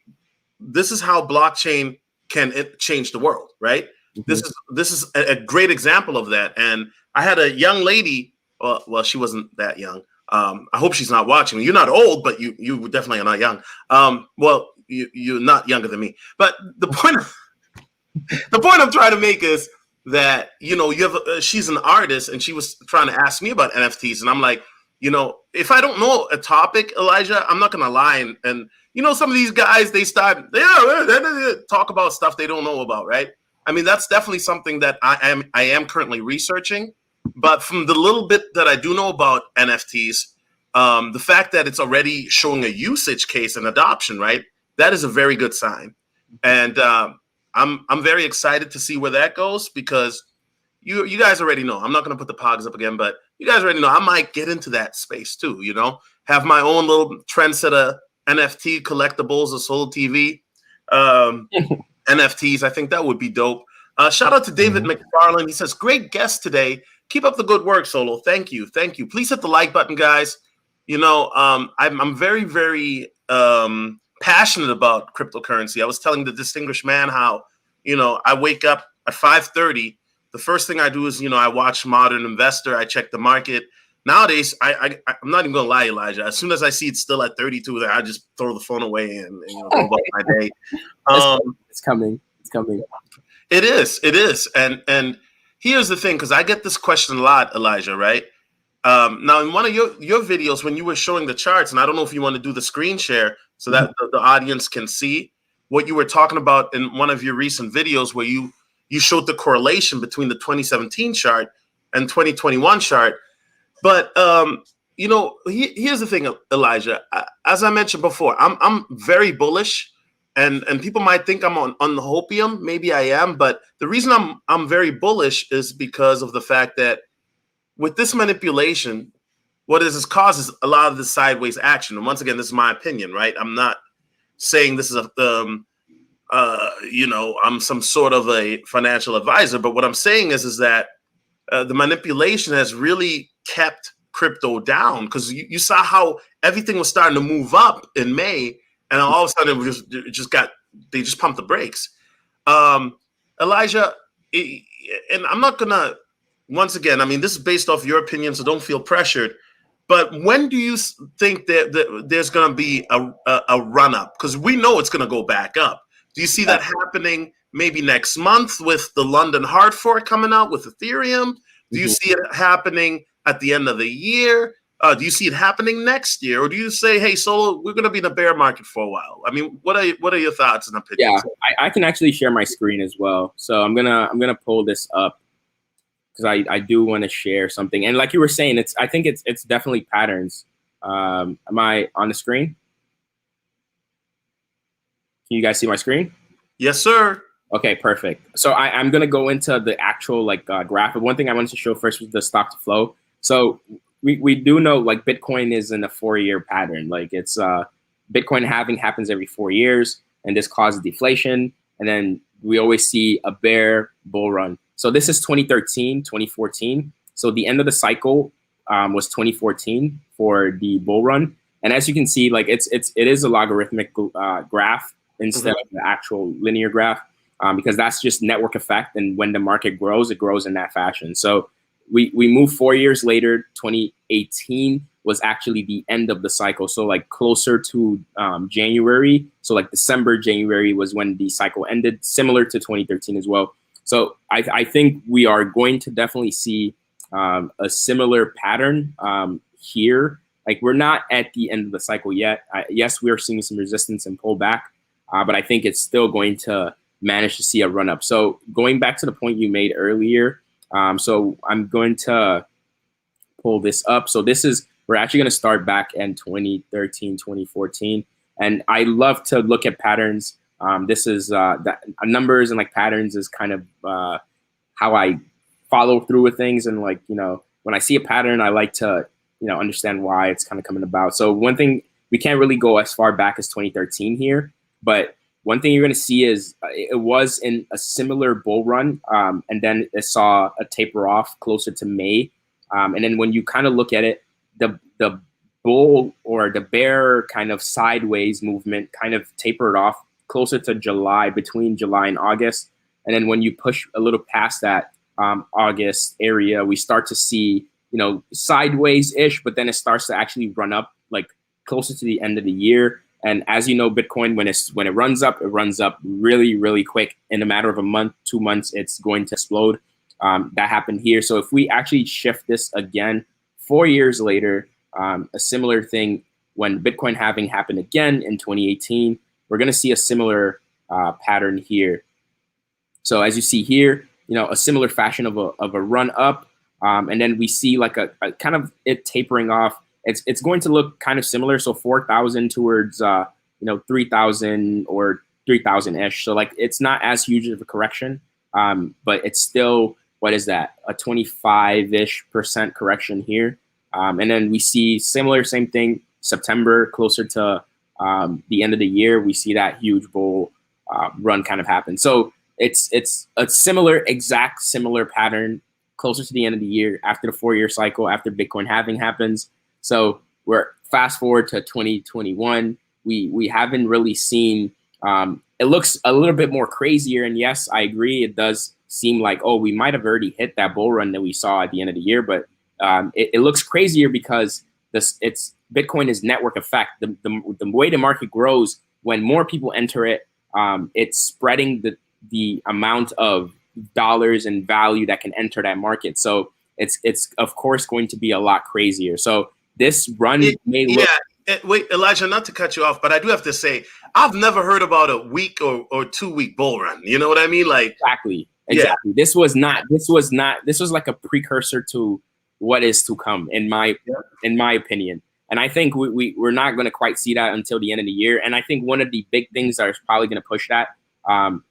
this is how blockchain can change the world, right? Mm-hmm. This is a great example of that. And I had a young lady. Well, she wasn't that young. I hope she's not watching. You're not old, but you definitely are not young. Well, you're not younger than me. But the point I'm trying to make is that, you know, you have she's an artist, and she was trying to ask me about NFTs, and I'm like, you know, if I don't know a topic, Elijah, I'm not gonna lie, and you know, some of these guys, they talk about stuff they don't know about, right? I mean, that's definitely something that I am currently researching. But from the little bit that I do know about NFTs, the fact that it's already showing a usage case and adoption, right? That is a very good sign. And I'm very excited to see where that goes, because you guys already know. I'm not going to put the pogs up again, but you guys already know I might get into that space too, you know? Have my own little Trendsetter NFT collectibles or Soul TV NFTs. I think that would be dope. Shout out to David McFarland. He says, great guest today. Keep up the good work, Solo. Thank you. Please hit the like button, guys. You know, I'm very, very passionate about cryptocurrency. I was telling the distinguished man how, you know, I wake up at 5:30. The first thing I do is, you know, I watch Modern Investor. I check the market. Nowadays, I'm not even going to lie, Elijah. As soon as I see it's still at 32, I just throw the phone away and you know, go about my day. It's coming. It is. And here's the thing, because I get this question a lot, Elijah, right? Now, in one of your videos, when you were showing the charts, and I don't know if you want to do the screen share so that the audience can see what you were talking about in one of your recent videos, where you showed the correlation between the 2017 chart and 2021 chart. But, you know, here's the thing, Elijah. As I mentioned before, I'm very bullish and people might think I'm on the hopium. Maybe I am, but the reason I'm very bullish is because of the fact that with this manipulation, what this causes a lot of the sideways action. And once again, this is my opinion, right? I'm not saying this is I'm some sort of a financial advisor, but what I'm saying is that the manipulation has really kept crypto down, because you saw how everything was starting to move up in May, and all of a sudden they just pumped the brakes. Elijah, and I'm not gonna, once again, I mean, this is based off your opinion, so don't feel pressured. But when do you think that there's going to be a run up? Because we know it's going to go back up. Do you see that happening maybe next month with the London hard fork coming out with Ethereum? Do you see it happening at the end of the year? Do you see it happening next year, or do you say, "Hey, Solo, we're going to be in a bear market for a while"? I mean, what are your thoughts and opinions? Yeah, I can actually share my screen as well. So I'm gonna pull this up, because I do want to share something. And like you were saying, I think it's definitely patterns. Am I on the screen? Can you guys see my screen? Yes, sir. Okay, perfect. So I'm going to go into the actual graph. But one thing I wanted to show first was the stock to flow. So we do know like Bitcoin is in a 4-year pattern. Like it's Bitcoin halving happens every 4 years, and this causes deflation. And then we always see a bear bull run. So this is 2013, 2014. So the end of the cycle was 2014 for the bull run. And as you can see, like it is a logarithmic graph instead of the actual linear graph, because that's just network effect. And when the market grows, it grows in that fashion. So we move 4 years later. 2018 was actually the end of the cycle. So like closer to January. So like December, January was when the cycle ended, similar to 2013 as well. So I think we are going to definitely see a similar pattern here. Like we're not at the end of the cycle yet. Yes, we are seeing some resistance and pullback, but I think it's still going to manage to see a run up. So going back to the point you made earlier, so I'm going to pull this up. So we're actually going to start back in 2013, 2014. And I love to look at patterns. This is numbers and like patterns is kind of how I follow through with things. And like, when I see a pattern, I like to, understand why it's kind of coming about. So one thing, we can't really go as far back as 2013 here, but one thing you're going to see is it was in a similar bull run, and then it saw a taper off closer to May. And then when you kind of look at it, the bull or the bear kind of sideways movement kind of tapered off closer to July, between July and August. And then when you push a little past that August area, we start to see, sideways-ish, but then it starts to actually run up like closer to the end of the year. And as you know, Bitcoin, when it runs up, it runs up really, really quick. In a matter of a month, 2 months, it's going to explode. That happened here. So if we actually shift this again 4 years later, a similar thing, when Bitcoin halving happened again in 2018, we're going to see a similar pattern here. So as you see here, a similar fashion of a run up, and then we see like a kind of it tapering off. It's going to look kind of similar. So 4,000 towards 3,000 or 3,000-ish. So like it's not as huge of a correction, but it's still, what is that? A 25-ish% correction here. And then we see same thing, September, closer to the end of the year, we see that huge bull run kind of happen. So it's a exact similar pattern closer to the end of the year, after the 4-year cycle, after Bitcoin halving happens. So we're fast forward to 2021. We haven't really seen, it looks a little bit more crazier. And yes, I agree. It does seem like, oh, we might have already hit that bull run that we saw at the end of the year, but it looks crazier because Bitcoin is network effect. The way the market grows, when more people enter it, it's spreading the amount of dollars and value that can enter that market. So it's of course going to be a lot crazier. So this run may look. Yeah, wait, Elijah, not to cut you off, but I do have to say, I've never heard about a week or 2 week bull run. You know what I mean? Like exactly. Yeah. This was like a precursor to what is to come, in my opinion. And I think we're not going to quite see that until the end of the year. And I think one of the big things that is probably going to push that,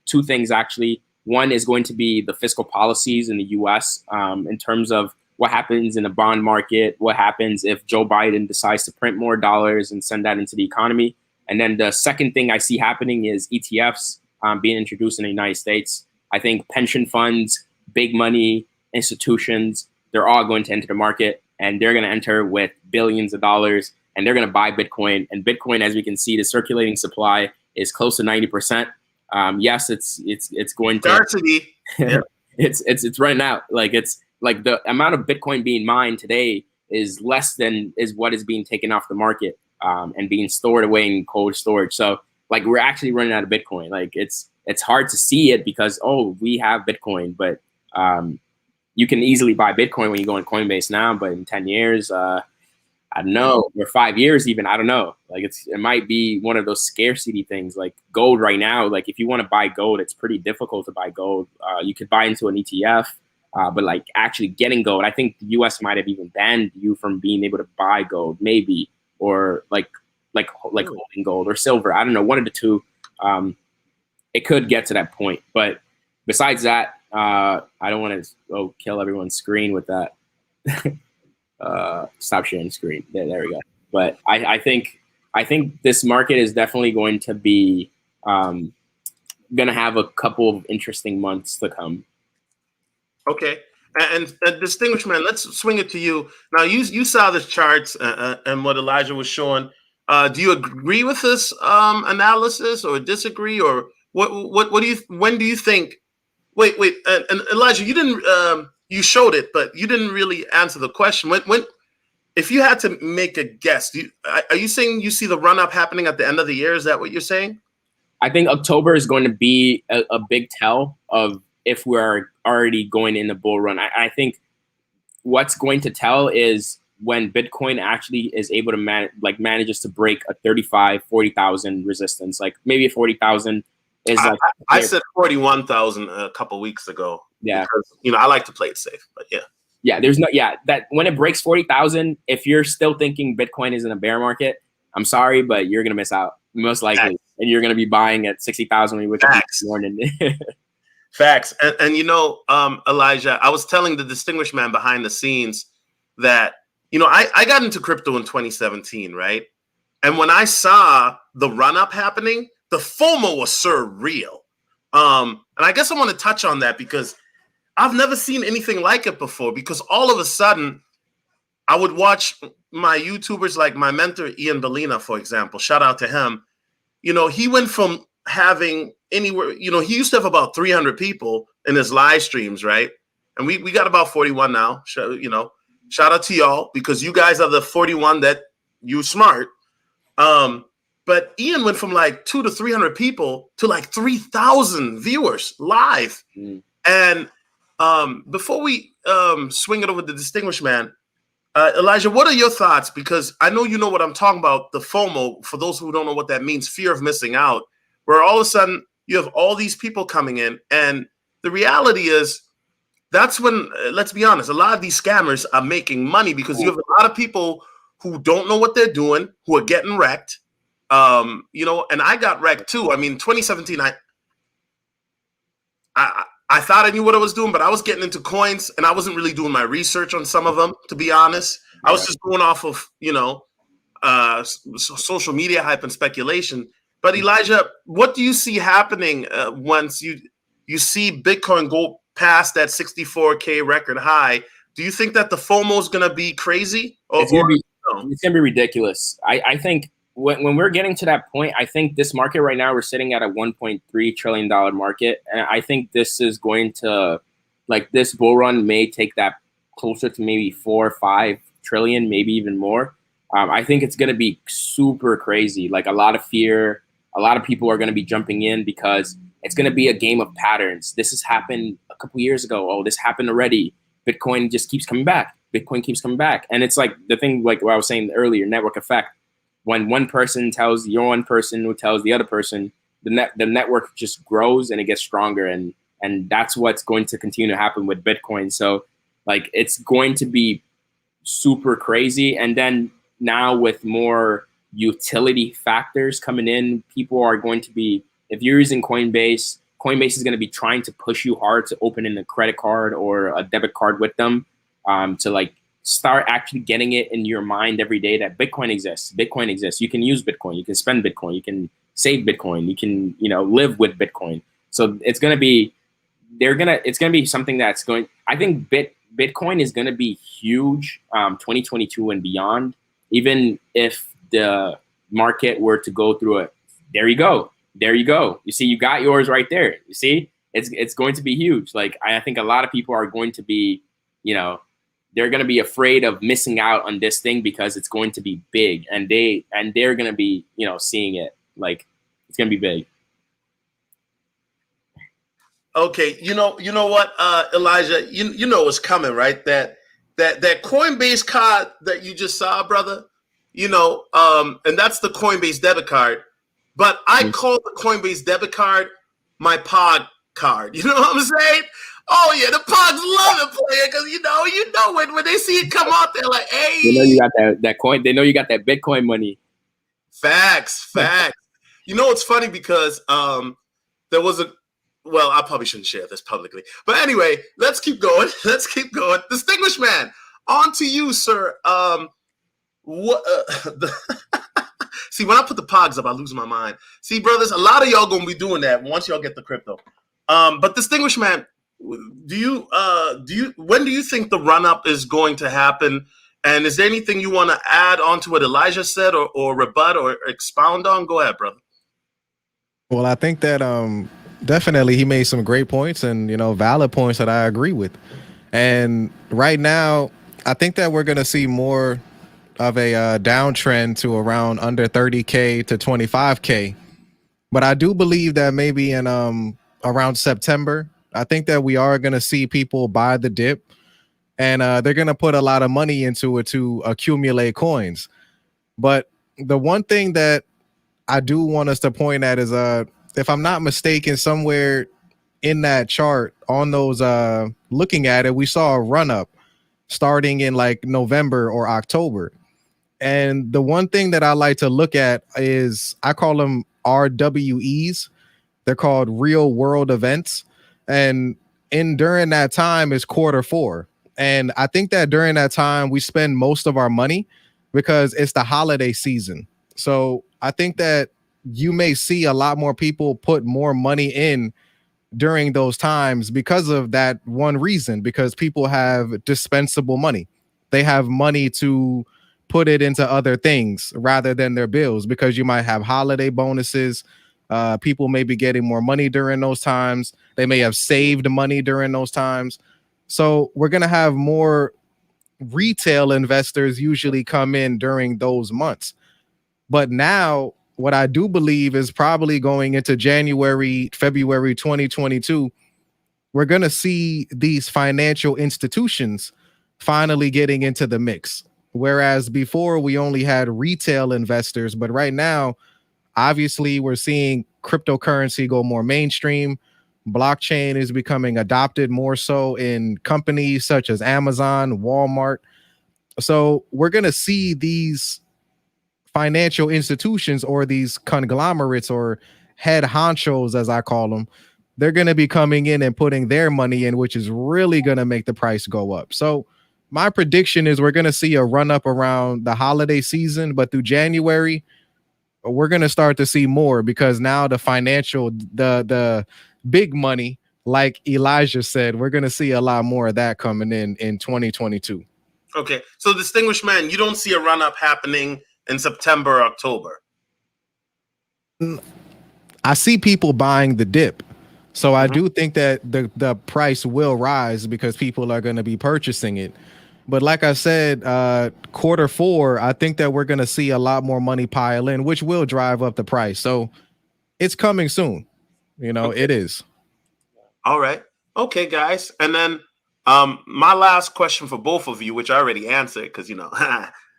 two things actually. One is going to be the fiscal policies in the U.S. In terms of what happens in the bond market, what happens if Joe Biden decides to print more dollars and send that into the economy. And then the second thing I see happening is ETFs being introduced in the United States. I think pension funds, big money institutions, they're all going to enter the market, and they're going to enter with billions of dollars, and they're going to buy Bitcoin. And Bitcoin, as we can see, the circulating supply is close to 90%. Yes, it's going to scarcity. Yeah. it's running out. Like it's like the amount of Bitcoin being mined today is less than is what is being taken off the market and being stored away in cold storage. So like we're actually running out of Bitcoin. Like it's hard to see it because we have Bitcoin, but you can easily buy Bitcoin when you go on Coinbase now. But in 10 years, I don't know, or 5 years even, I don't know. Like it might be one of those scarcity things like gold right now. Like if you want to buy gold, it's pretty difficult to buy gold. You could buy into an ETF, but like actually getting gold, I think the US might have even banned you from being able to buy gold, maybe, or like holding gold or silver. I don't know, one of the two. It could get to that point. But besides that, I don't want to kill everyone's screen with that. Stop sharing screen. There we go. But I think this market is definitely going to be going to have a couple of interesting months to come. Okay. And distinguished man, let's swing it to you. Now you saw the charts and what Elijah was showing. Do you agree with this analysis or disagree, or what do you when do you think? Wait, and Elijah, you didn't you showed it, but you didn't really answer the question. When if you had to make a guess, are you saying you see the run up happening at the end of the year? Is that what you're saying? I think October is going to be a big tell of if we're already going in the bull run. I think what's going to tell is when Bitcoin actually is able to manages to break a 40,000 resistance, like maybe a 40,000 is like. I said 41,000 a couple weeks ago. Yeah, because, I like to play it safe, but yeah. Yeah, that when it breaks 40,000, if you're still thinking Bitcoin is in a bear market, I'm sorry, but you're gonna miss out most likely, Facts. And you're gonna be buying at 60,000 when you wake up this morning. Facts, and Elijah, I was telling the distinguished man behind the scenes that I got into crypto in 2017, right? And when I saw the run up happening, the FOMO was surreal. And I guess I want to touch on that because I've never seen anything like it before, because all of a sudden I would watch my YouTubers like my mentor, Ian Bellina, for example, shout out to him. He went from having anywhere, he used to have about 300 people in his live streams, right? And we got about 41 now. Shout out to y'all because you guys are the 41 that you smart. But Ian went from like 200 to 300 people to like 3,000 viewers live. Mm. And before we swing it over to the distinguished man, Elijah, what are your thoughts? Because I know you know what I'm talking about, the FOMO, for those who don't know what that means, fear of missing out, where all of a sudden you have all these people coming in. And the reality is that's when, let's be honest, a lot of these scammers are making money because you have a lot of people who don't know what they're doing, who are getting wrecked. And I got wrecked too. I mean, 2017, I thought I knew what I was doing, but I was getting into coins and I wasn't really doing my research on some of them, to be honest. I was just going off of, social media hype and speculation. But Elijah, what do you see happening once you see Bitcoin go past that 64K record high? Do you think that the FOMO is going to be crazy? It's going to be ridiculous. I think when we're getting to that point, I think this market right now, we're sitting at a $1.3 trillion market. And I think this is going to, this bull run may take that closer to maybe 4 or 5 trillion, maybe even more. I think it's going to be super crazy. Like a lot of fear, a lot of people are going to be jumping in because it's going to be a game of patterns. This has happened a couple years ago. Oh, this happened already. Bitcoin just keeps coming back. Bitcoin keeps coming back. And it's like the thing, like what I was saying earlier, network effect. When one person tells your one person who tells the other person, the network just grows and it gets stronger. And that's what's going to continue to happen with Bitcoin. So it's going to be super crazy. And then now with more utility factors coming in, people are going to be, if you're using Coinbase is going to be trying to push you hard to open in a credit card or a debit card with them, to like start actually getting it in your mind every day that Bitcoin exists. Bitcoin exists. You can use Bitcoin. You can spend Bitcoin. You can save Bitcoin. You can, live with Bitcoin. So it's going to be, it's going to be something that's going, I think Bitcoin is going to be huge, 2022 and beyond. Even if the market were to go through it, there you go. You see, you got yours right there. You see, it's going to be huge. Like, I think a lot of people are going to be, they're going to be afraid of missing out on this thing because it's going to be big, and they're going to be, seeing it like it's going to be big. Okay, you know what, Elijah, you know what's coming, right? That Coinbase card that you just saw, brother, and that's the Coinbase debit card. But I call the Coinbase debit card my Pog card. You know what I'm saying? Oh yeah, the Pogs love it, player, because you know when they see it come out, they're like, hey, you got that coin. They know you got that Bitcoin money. Facts. You know what's funny, because there was well, I probably shouldn't share this publicly. But anyway, let's keep going. Distinguished man, on to you, sir. See, when I put the Pogs up, I lose my mind. See, brothers, a lot of y'all going to be doing that once y'all get the crypto. But distinguished man, when do you think the run-up is going to happen? And is there anything you want to add on to what Elijah said, or rebut or expound on? Go ahead, brother. Well, I think that definitely he made some great points and valid points that I agree with. And right now, I think that we're going to see more of a downtrend to around under 30K to 25K. But I do believe that maybe in around September, I think that we are going to see people buy the dip, and they're going to put a lot of money into it to accumulate coins. But the one thing that I do want us to point at is, if I'm not mistaken, somewhere in that chart on those, looking at it, we saw a run up starting in like November or October. And the one thing that I like to look at is, I call them RWEs. They're called real world events. And during that time is Q4. And I think that during that time we spend most of our money because it's the holiday season. So I think that you may see a lot more people put more money in during those times because of that one reason, because people have dispensable money. They have money to put it into other things rather than their bills, because you might have holiday bonuses. People may be getting more money during those times. They may have saved money during those times. So we're going to have more retail investors usually come in during those months. But now what I do believe is probably going into January, February 2022, we're going to see these financial institutions finally getting into the mix. Whereas before we only had retail investors, but right now, obviously we're seeing cryptocurrency go more mainstream. Blockchain is becoming adopted more so in companies such as Amazon, Walmart. So we're going to see these financial institutions, or these conglomerates, or head honchos, as I call them, they're going to be coming in and putting their money in, which is really going to make the price go up. So my prediction is we're going to see a run up around the holiday season, but through January, we're going to start to see more, because now the financial, the big money, like Elijah said, we're going to see a lot more of that coming in 2022. Okay. So distinguished man, you don't see a run up happening in September, October? I see people buying the dip. So I do think that the price will rise because people are going to be purchasing it. But like I said, Q4, I think that we're going to see a lot more money pile in, which will drive up the price. So it's coming soon. Okay. It is. All right. Okay, guys. And then my last question for both of you, which I already answered, because,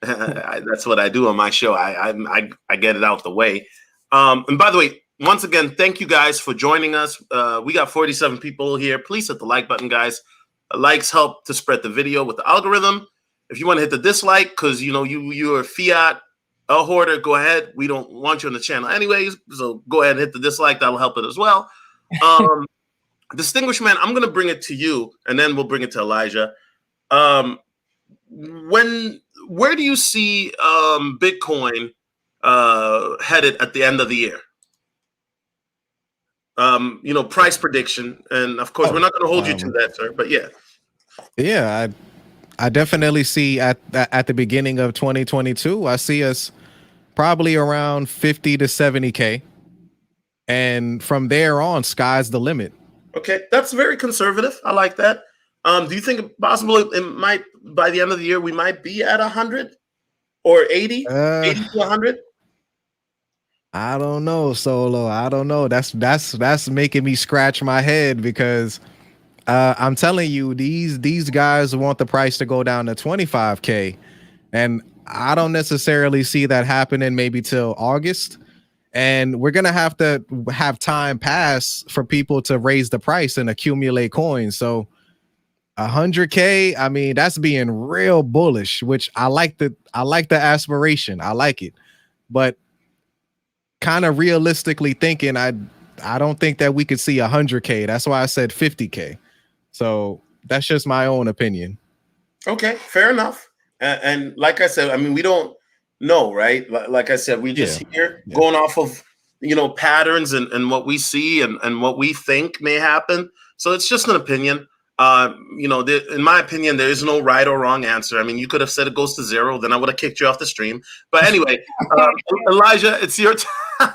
that's what I do on my show. I get it out the way. And by the way, once again, thank you guys for joining us. We got 47 people here. Please hit the like button, guys. Likes help to spread the video with the algorithm. If you want to hit the dislike because you're a fiat a hoarder, go ahead. We don't want you on the channel anyways, so go ahead and hit the dislike. That'll help it as well. Distinguished man, I'm going to bring it to you, and then we'll bring it to Elijah. Where do you see Bitcoin headed at the end of the year? Price prediction, and of course, we're not going to hold you to that, sir. But yeah, I definitely see at the beginning of 2022, I see us probably around 50 to 70K, and from there on, sky's the limit. Okay, that's very conservative. I like that. Do you think possible it might, by the end of the year, we might be at 100 or 80 to 100? I don't know, Solo. I don't know. That's making me scratch my head because I'm telling you, these guys want the price to go down to 25K, and I don't necessarily see that happening maybe till August. And we're gonna have to have time pass for people to raise the price and accumulate coins. So 100K, I mean, that's being real bullish, which I like the aspiration. I like it, but kind of realistically thinking, I don't think that we could see 100K. That's why I said 50K. So that's just my own opinion. Okay, fair enough. And like I said, I mean, we don't know, right? Like I said, we just here going off of patterns and what we see and what we think may happen. So it's just an opinion. In my opinion, there is no right or wrong answer. I mean, you could have said it goes to 0, then I would have kicked you off the stream. But anyway, Elijah, it's your time.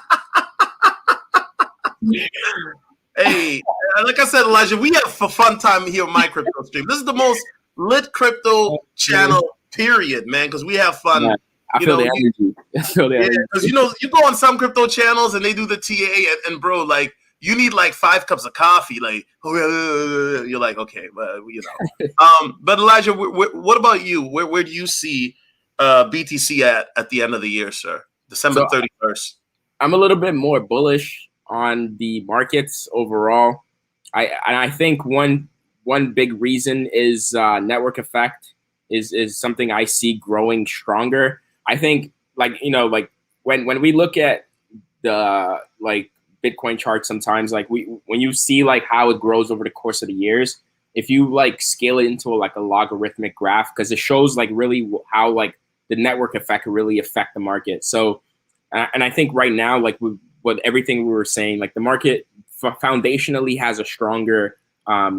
Hey, like I said, Elijah, we have a fun time here on my crypto stream. This is the most lit crypto channel, period, man, because we have fun. Yeah, I feel the energy. Because you go on some crypto channels and they do the TA, and bro, like, you need like 5 cups of coffee. Like, you're like, okay, but But Elijah, what about you? Where do you see BTC at the end of the year, sir? December 31st. I'm a little bit more bullish on the markets overall. I think one big reason is network effect is something I see growing stronger. I think when we look at the Bitcoin chart, sometimes when you see how it grows over the course of the years, if you scale it into a logarithmic graph, because it shows really how the network effect can really affect the market. So and I think right now, with everything we were saying, the market foundationally has a stronger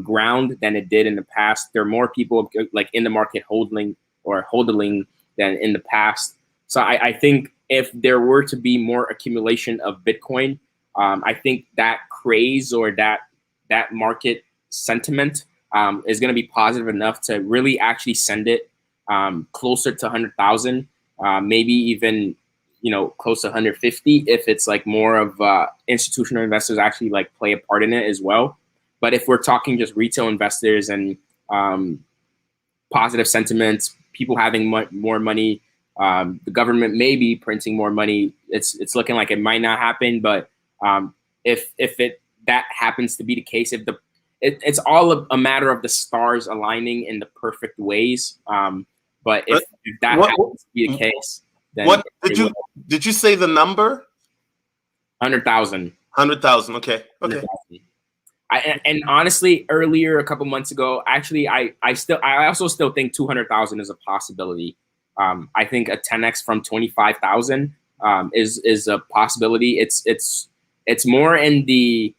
ground than it did in the past. There are more people in the market hodling than in the past. So I think if there were to be more accumulation of Bitcoin, I think that craze or that market sentiment is going to be positive enough to really actually send it closer to 100,000, maybe even close to 150 if it's more of institutional investors actually play a part in it as well. But if we're talking just retail investors and positive sentiments, people having more money, the government may be printing more money, it's looking like it might not happen. But if that happens to be the case, it's all a matter of the stars aligning in the perfect ways. But if that happens to be the case, then what did you say the number? 100,000. 100,000. Okay. 100,000. And honestly, earlier, a couple months ago, actually, I also still think 200,000 is a possibility. I think a 10x from 25,000 is a possibility. It's more in the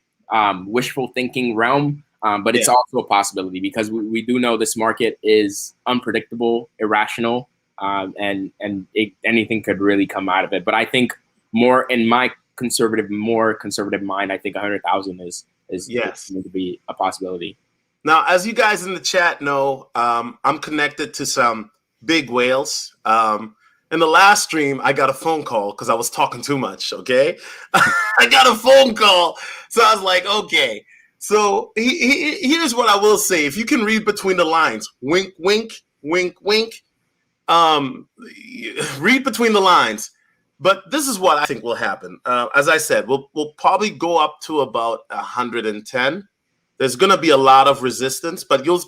wishful thinking realm, but it's also a possibility because we do know this market is unpredictable, irrational, and anything could really come out of it. But I think more in my conservative mind, I think 100,000 is going to be a possibility. Now, as you guys in the chat know, I'm connected to some big whales. In the last stream, I got a phone call because I was talking too much, okay? I got a phone call. So I was like, okay. So here's what I will say. If you can read between the lines, wink, wink, wink, wink, read between the lines. But this is what I think will happen. As I said, we'll probably go up to about 110. There's going to be a lot of resistance, but you'll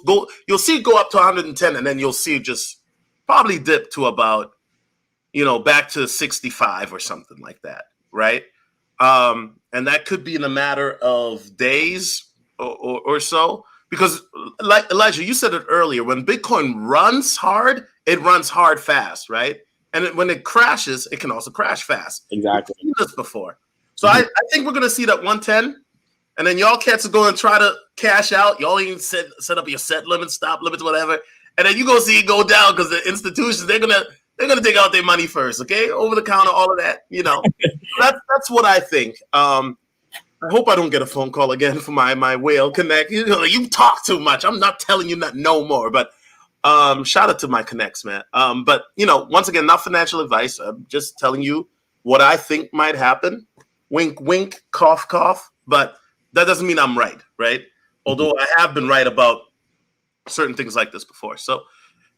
see it go up to 110, and then you'll see it just probably dip to about, back to 65 or something like that, right? And that could be in a matter of days or so. Because, like Elijah, you said it earlier, when Bitcoin runs hard, it runs hard fast, right? And when it crashes, it can also crash fast. Exactly. We've seen this before. So I think we're going to see that 110. And then y'all cats are going to try to cash out. Y'all even set up your set limits, stop limits, whatever. And then you're going to see it go down because the institutions, they're gonna take out their money first, okay? Over the counter, all of that, That's what I think. I hope I don't get a phone call again for my whale connect. You talk too much. I'm not telling you not no more. But shout out to my connects, man. But once again, not financial advice. I'm just telling you what I think might happen. Wink, wink, cough, cough. But that doesn't mean I'm right? Although I have been right about certain things like this before. So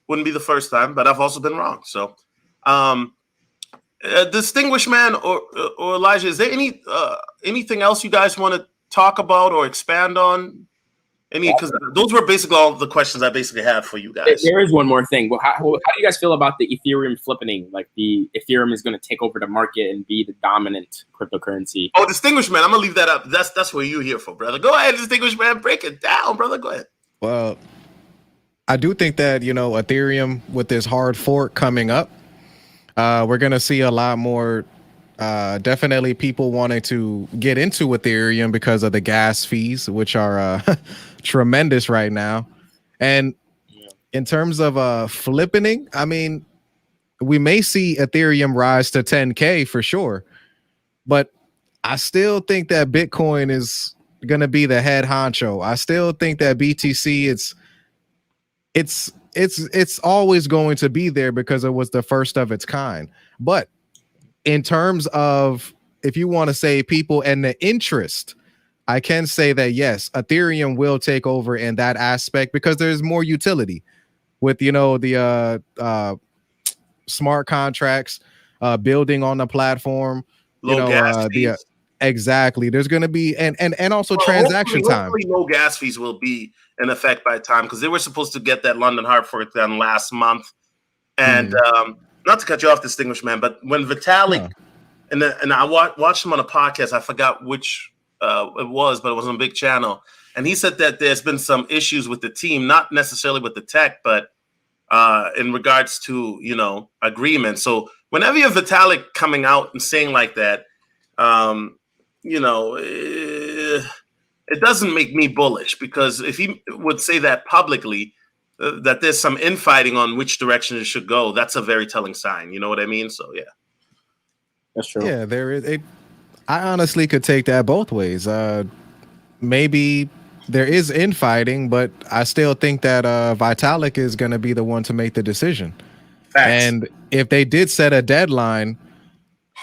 wouldn't be the first time, but I've also been wrong. So distinguished man or Elijah, is there anything else you guys want to talk about or expand on? Because those were basically all the questions I basically had for you guys. There is one more thing. Well, how do you guys feel about the Ethereum flippening? Like the Ethereum is going to take over the market and be the dominant cryptocurrency. Oh, distinguished man, I'm gonna leave that up. That's what you're here for, brother. Go ahead, distinguished man, break it down, brother. Go ahead. Well, I do think that, Ethereum with this hard fork coming up, we're going to see a lot more, definitely people wanting to get into Ethereum because of the gas fees, which are tremendous right now. And in terms of flipping, I mean, we may see Ethereum rise to 10K for sure. But I still think that Bitcoin is going to be the head honcho. I still think that BTC, it's always going to be there because it was the first of its kind. But in terms of, if you want to say people and the interest, I can say that yes, Ethereum will take over in that aspect because there's more utility with the smart contracts, building on the platform, Low gas fees. Exactly. There's going to be and also transaction time. Hopefully no gas fees will be in effect by time, because they were supposed to get that London hard fork done last month. And not to cut you off, distinguished man, but when Vitalik and I watched him on a podcast, I forgot which it was, but it was on a big channel, and he said that there's been some issues with the team, not necessarily with the tech, but in regards to agreement. So whenever you have Vitalik coming out and saying like that, it doesn't make me bullish, because if he would say that publicly, that there's some infighting on which direction it should go, that's a very telling sign. You know what I mean? So yeah, that's true. Yeah, there is. I honestly could take that both ways. Maybe there is infighting, but I still think that Vitalik is going to be the one to make the decision. Facts. And if they did set a deadline,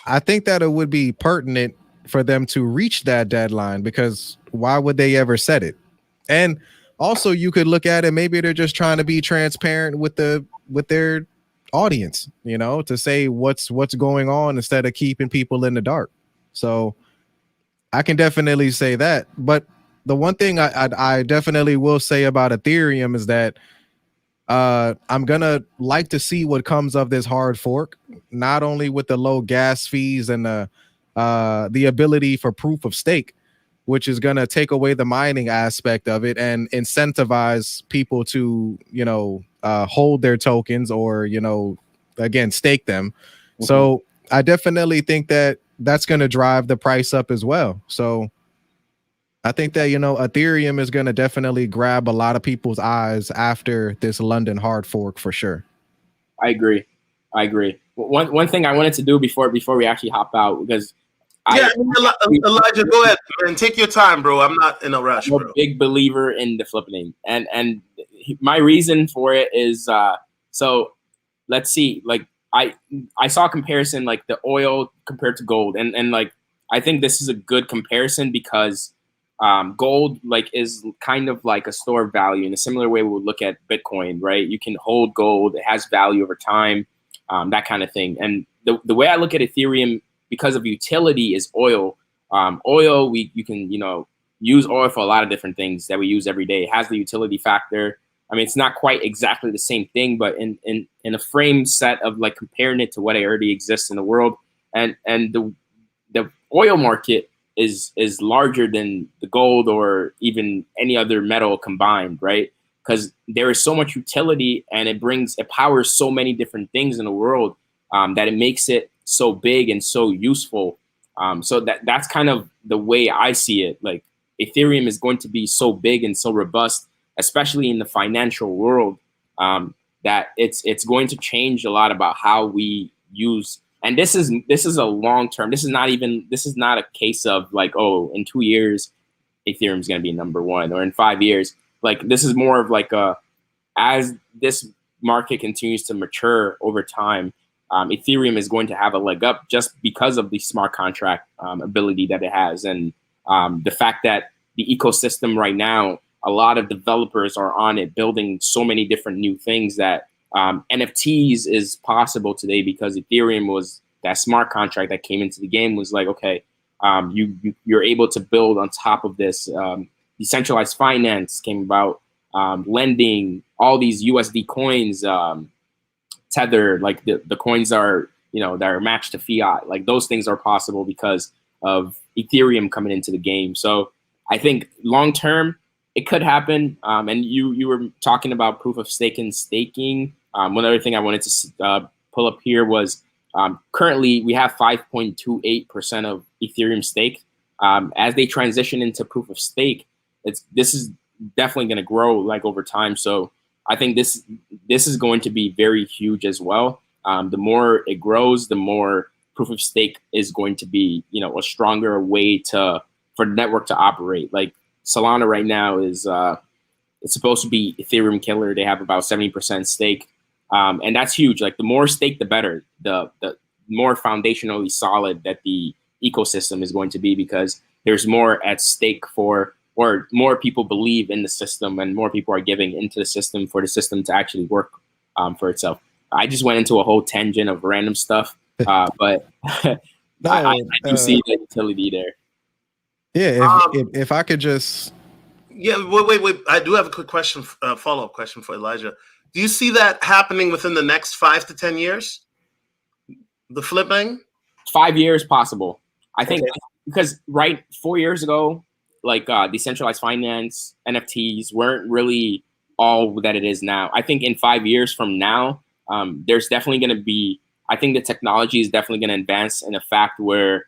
I think that it would be pertinent for them to reach that deadline, because why would they ever set it? And also, you could look at it, maybe they're just trying to be transparent with their audience, to say what's going on instead of keeping people in the dark. So I can definitely say that. But the one thing I definitely will say about Ethereum is that I'm gonna like to see what comes of this hard fork, not only with the low gas fees and the ability for proof of stake, which is gonna take away the mining aspect of it and incentivize people to hold their tokens or again stake them. Mm-hmm. So I definitely think that that's gonna drive the price up as well. So I think that, Ethereum is going to definitely grab a lot of people's eyes after this London hard fork for sure. I agree. One thing I wanted to do before we actually hop out, because Elijah, go ahead and take your time, bro. I'm not in a rush, bro. I'm a big believer in the flipping, and my reason for it is so let's see, like I saw a comparison, like the oil compared to gold, and like I think this is a good comparison because gold is kind of like a store of value in a similar way we would look at Bitcoin, right? You can hold gold, it has value over time, that kind of thing. And the way I look at Ethereum, because of utility, is oil. You can use oil for a lot of different things that we use every day. It has the utility factor. I mean, it's not quite exactly the same thing, but in a frame set of like comparing it to what already exists in the world, and the oil market is larger than the gold or even any other metal combined, right? Because there is so much utility, and it powers so many different things in the world, that it makes it so big and so useful. So that's kind of the way I see it. Like, Ethereum is going to be so big and so robust, especially in the financial world, that it's going to change a lot about how we use. And this is a long term. This is not a case of like, oh, in 2 years Ethereum is going to be number one, or in 5 years. Like, this is more of like as this market continues to mature over time, Ethereum is going to have a leg up just because of the smart contract ability that it has, and the fact that the ecosystem right now, a lot of developers are on it, building so many different new things that NFTs is possible today because Ethereum was that smart contract that came into the game, was like, okay, you're able to build on top of this. Decentralized finance came about, lending, all these USD coins, Tether, like the coins are, that are matched to fiat. Like, those things are possible because of Ethereum coming into the game. So I think long term, it could happen. And you were talking about proof of stake and staking. One other thing I wanted to pull up here was currently we have 5.28% of Ethereum stake. As they transition into proof of stake, this is definitely going to grow like over time. So I think this is going to be very huge as well. The more it grows, the more proof of stake is going to be, a stronger way for the network to operate. Like, Solana right now is it's supposed to be Ethereum killer. They have about 70% stake, and that's huge. Like, the more stake, the better. The more foundationally solid that the ecosystem is going to be, because there's more at stake or more people believe in the system, and more people are giving into the system for the system to actually work for itself. I just went into a whole tangent of random stuff, but No, I do see the utility there. Yeah, if I could just. Yeah, wait. I do have a quick question, follow-up question for Elijah. Do you see that happening within the next 5 to 10 years? The flipping? 5 years possible. I think because 4 years ago, like decentralized finance, NFTs weren't really all that it is now. I think in 5 years from now, there's definitely going to be, I think the technology is definitely going to advance in a fact where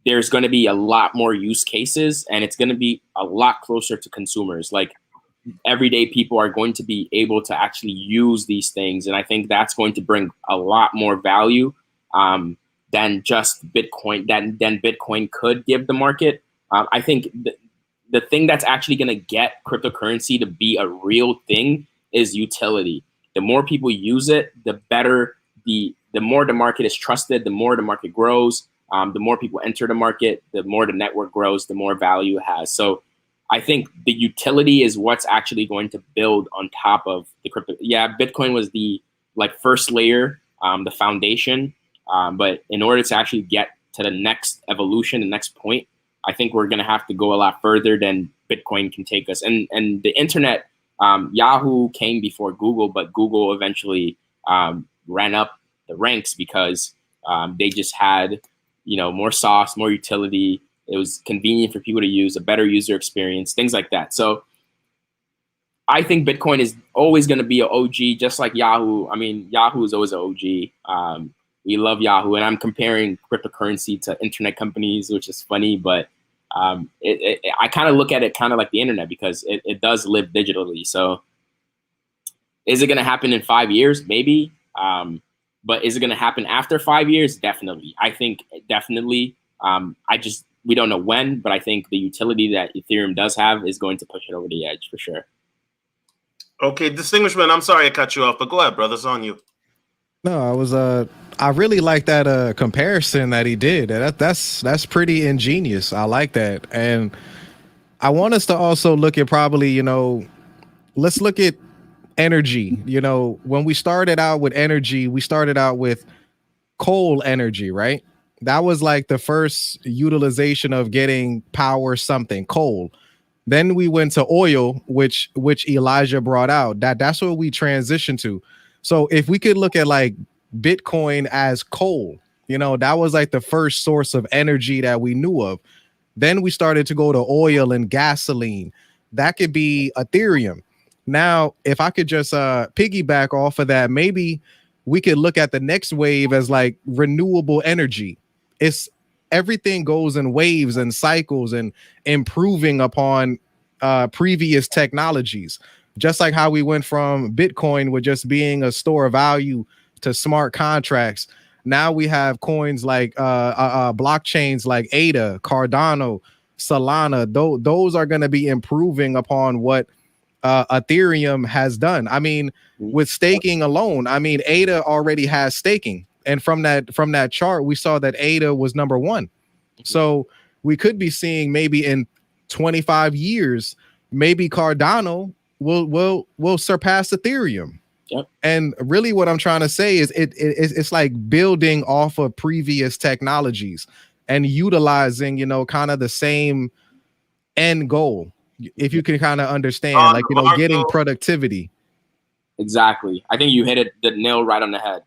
there's going to be a lot more use cases, and it's going to be a lot closer to consumers. Like, everyday people are going to be able to actually use these things. And I think that's going to bring a lot more value than just Bitcoin, than Bitcoin could give the market. I think the thing that's actually going to get cryptocurrency to be a real thing is utility. The more people use it, the better, the more the market is trusted, the more the market grows. The more people enter the market, the more the network grows, the more value it has. So I think the utility is what's actually going to build on top of the crypto. Yeah, Bitcoin was the first layer, the foundation. But in order to actually get to the next evolution, the next point, I think we're going to have to go a lot further than Bitcoin can take us. And the internet, Yahoo came before Google, but Google eventually ran up the ranks because they just had, more sauce, more utility. It was convenient for people to use, a better user experience, things like that. So I think Bitcoin is always going to be an OG, just like Yahoo. I mean, Yahoo is always an OG. We love Yahoo, and I'm comparing cryptocurrency to internet companies, which is funny, but I kind of look at it kind of like the internet because it does live digitally. So is it going to happen in 5 years? Maybe. But is it going to happen after 5 years? Definitely. I think definitely. We don't know when, but I think the utility that Ethereum does have is going to push it over the edge for sure. Okay, distinguished man, I'm sorry I cut you off, but go ahead, brother. It's on you. No, I really like that comparison that he did. That's pretty ingenious. I like that. And I want us to also look at probably, let's look at energy. When we started out with energy, we started out with coal energy, right? That was like the first utilization of getting power, something coal. Then we went to oil, which Elijah brought out. That's what we transitioned to. So if we could look at like Bitcoin as coal, that was like the first source of energy that we knew of. Then we started to go to oil and gasoline. That could be Ethereum. Now, if I could just piggyback off of that, maybe we could look at the next wave as like renewable energy. It's everything goes in waves and cycles and improving upon previous technologies. Just like how we went from Bitcoin with just being a store of value to smart contracts. Now we have coins like blockchains like ADA, Cardano, Solana. Those are going to be improving upon what Ethereum has done. I mean, with staking alone, I mean, ADA already has staking. And from that chart, we saw that ADA was number one. So we could be seeing maybe in 25 years, maybe Cardano will surpass Ethereum. Yep. And really what I'm trying to say is it's like building off of previous technologies and utilizing, kind of the same end goal. If you can kind of understand, like, getting productivity. Exactly. I think you hit it the nail right on the head.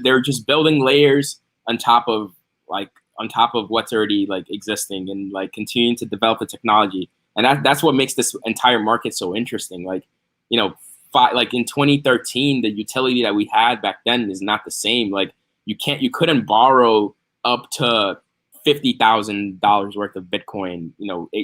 They're just building layers on top of what's already like existing and like continuing to develop the technology. And that's what makes this entire market so interesting. Like, like in 2013, the utility that we had back then is not the same. Like you couldn't borrow up to $50,000 worth of Bitcoin,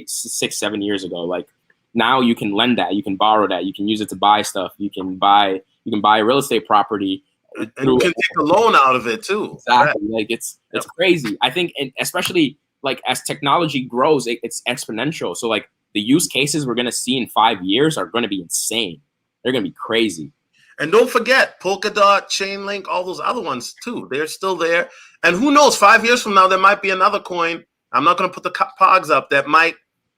6, 7 years ago. Like now you can lend that, you can borrow that, you can use it to buy stuff, you can buy a real estate property. And you can take a loan out of it too. Exactly. Right. Like it's crazy. I think, and especially like as technology grows, it's exponential. So like the use cases we're going to see in 5 years are going to be insane. They're going to be crazy. And don't forget Polkadot, Chainlink, all those other ones too. They're still there. And who knows, 5 years from now, there might be another coin. I'm not going to put the pogs up that might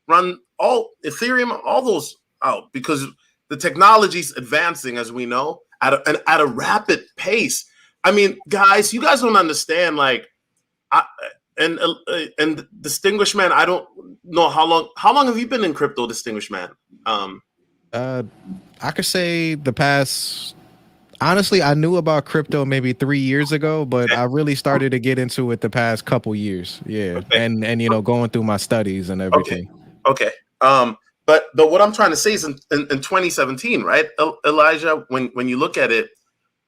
run all Ethereum, all those out, because the technology's advancing, as we know, at a rapid pace. I mean, guys, you guys don't understand. Like, and Distinguished Man, I don't know how long have you been in crypto, Distinguished Man? I could say the past. Honestly, I knew about crypto maybe 3 years ago, but I really started to get into it the past couple years. Yeah, okay. and going through my studies and everything. Okay. But what I'm trying to say is in 2017, right, Elijah, when you look at it,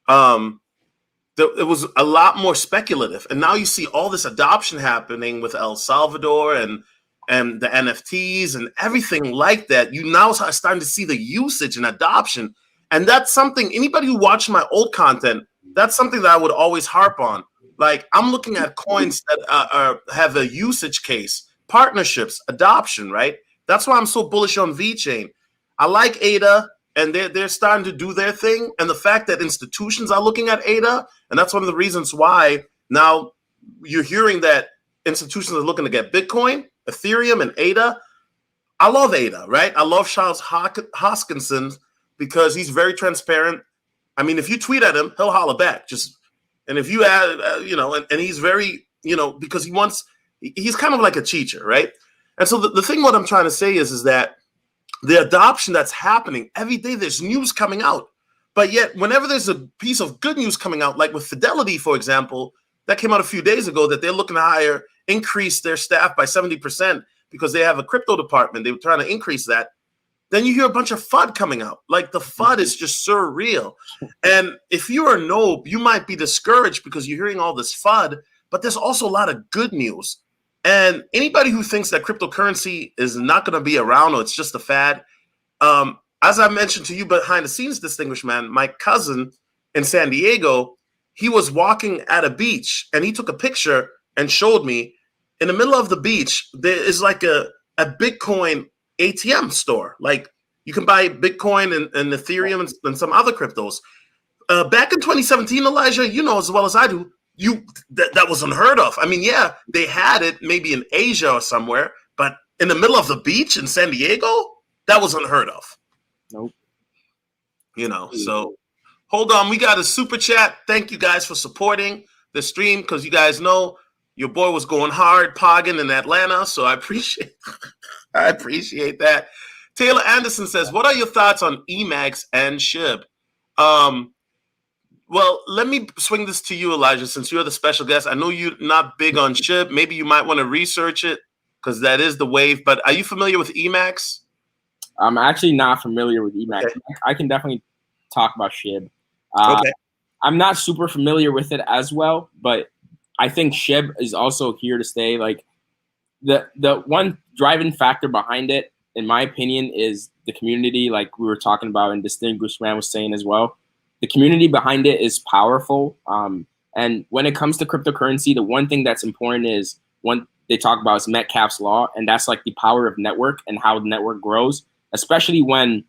it was a lot more speculative, and now you see all this adoption happening with El Salvador and the NFTs and everything like that. You now are starting to see the usage and adoption. And that's something, anybody who watched my old content, that's something that I would always harp on. Like, I'm looking at coins that have a usage case, partnerships, adoption, right? That's why I'm so bullish on VeChain. I like ADA, and they're starting to do their thing. And the fact that institutions are looking at ADA, and that's one of the reasons why now you're hearing that institutions are looking to get Bitcoin, Ethereum, and ADA. I love ADA, right? I love Charles Hoskinson because he's very transparent. I mean, if you tweet at him, he'll holler back. And if you add, and he's very, because he's kind of like a teacher, right? And so the thing, what I'm trying to say is that the adoption that's happening every day, there's news coming out. But yet, whenever there's a piece of good news coming out, like with Fidelity, for example, that came out a few days ago, that they're looking to increase their staff by 70% because they have a crypto department. They were trying to increase that. Then you hear a bunch of FUD coming out. Like, the FUD is just surreal. And if you're a noob, you might be discouraged because you're hearing all this FUD, but there's also a lot of good news. And anybody who thinks that cryptocurrency is not going to be around or it's just a fad, as I mentioned to you behind the scenes, Distinguished Man, my cousin in San Diego, he was walking at a beach and he took a picture and showed me in the middle of the beach, there is like a Bitcoin ATM store. Like, you can buy Bitcoin and Ethereum and some other cryptos. Back in 2017, Elijah, as well as I do, that was unheard of. I mean, yeah, they had it maybe in Asia or somewhere, but in the middle of the beach in San Diego, that was unheard of. Nope. So hold on. We got a super chat. Thank you guys for supporting the stream, because you guys know your boy was going hard pogging in Atlanta, so I appreciate I appreciate that. Taylor Anderson says, what are your thoughts on Emacs and SHIB? Well, let me swing this to you, Elijah, since you're the special guest. I know you're not big on SHIB. Maybe you might want to research it because that is the wave. But are you familiar with Emacs? I'm actually not familiar with Emacs. Okay. I can definitely talk about SHIB. Okay. I'm not super familiar with it as well, but I think SHIB is also here to stay. Like the one driving factor behind it, in my opinion, is the community, like we were talking about and Distinguished Man was saying as well. The community behind it is powerful. And when it comes to cryptocurrency, the one thing that's important is one they talk about is Metcalfe's law, and that's like the power of network and how the network grows, especially when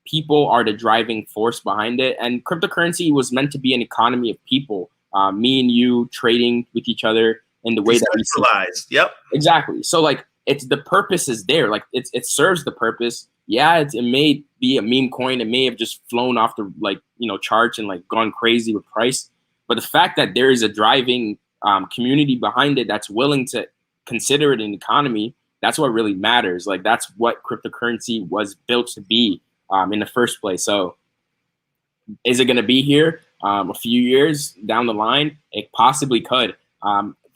people are the driving force behind it. And cryptocurrency was meant to be an economy of people, me and you trading with each other in the way that we see. Yep. Exactly. So like it's the purpose is there. Like it serves the purpose. Yeah, it may be a meme coin. It may have just flown off the charts and like gone crazy with price. But the fact that there is a driving community behind it that's willing to consider it an economy, that's what really matters. Like that's what cryptocurrency was built to be in the first place. So is it going to be here a few years down the line? It possibly could.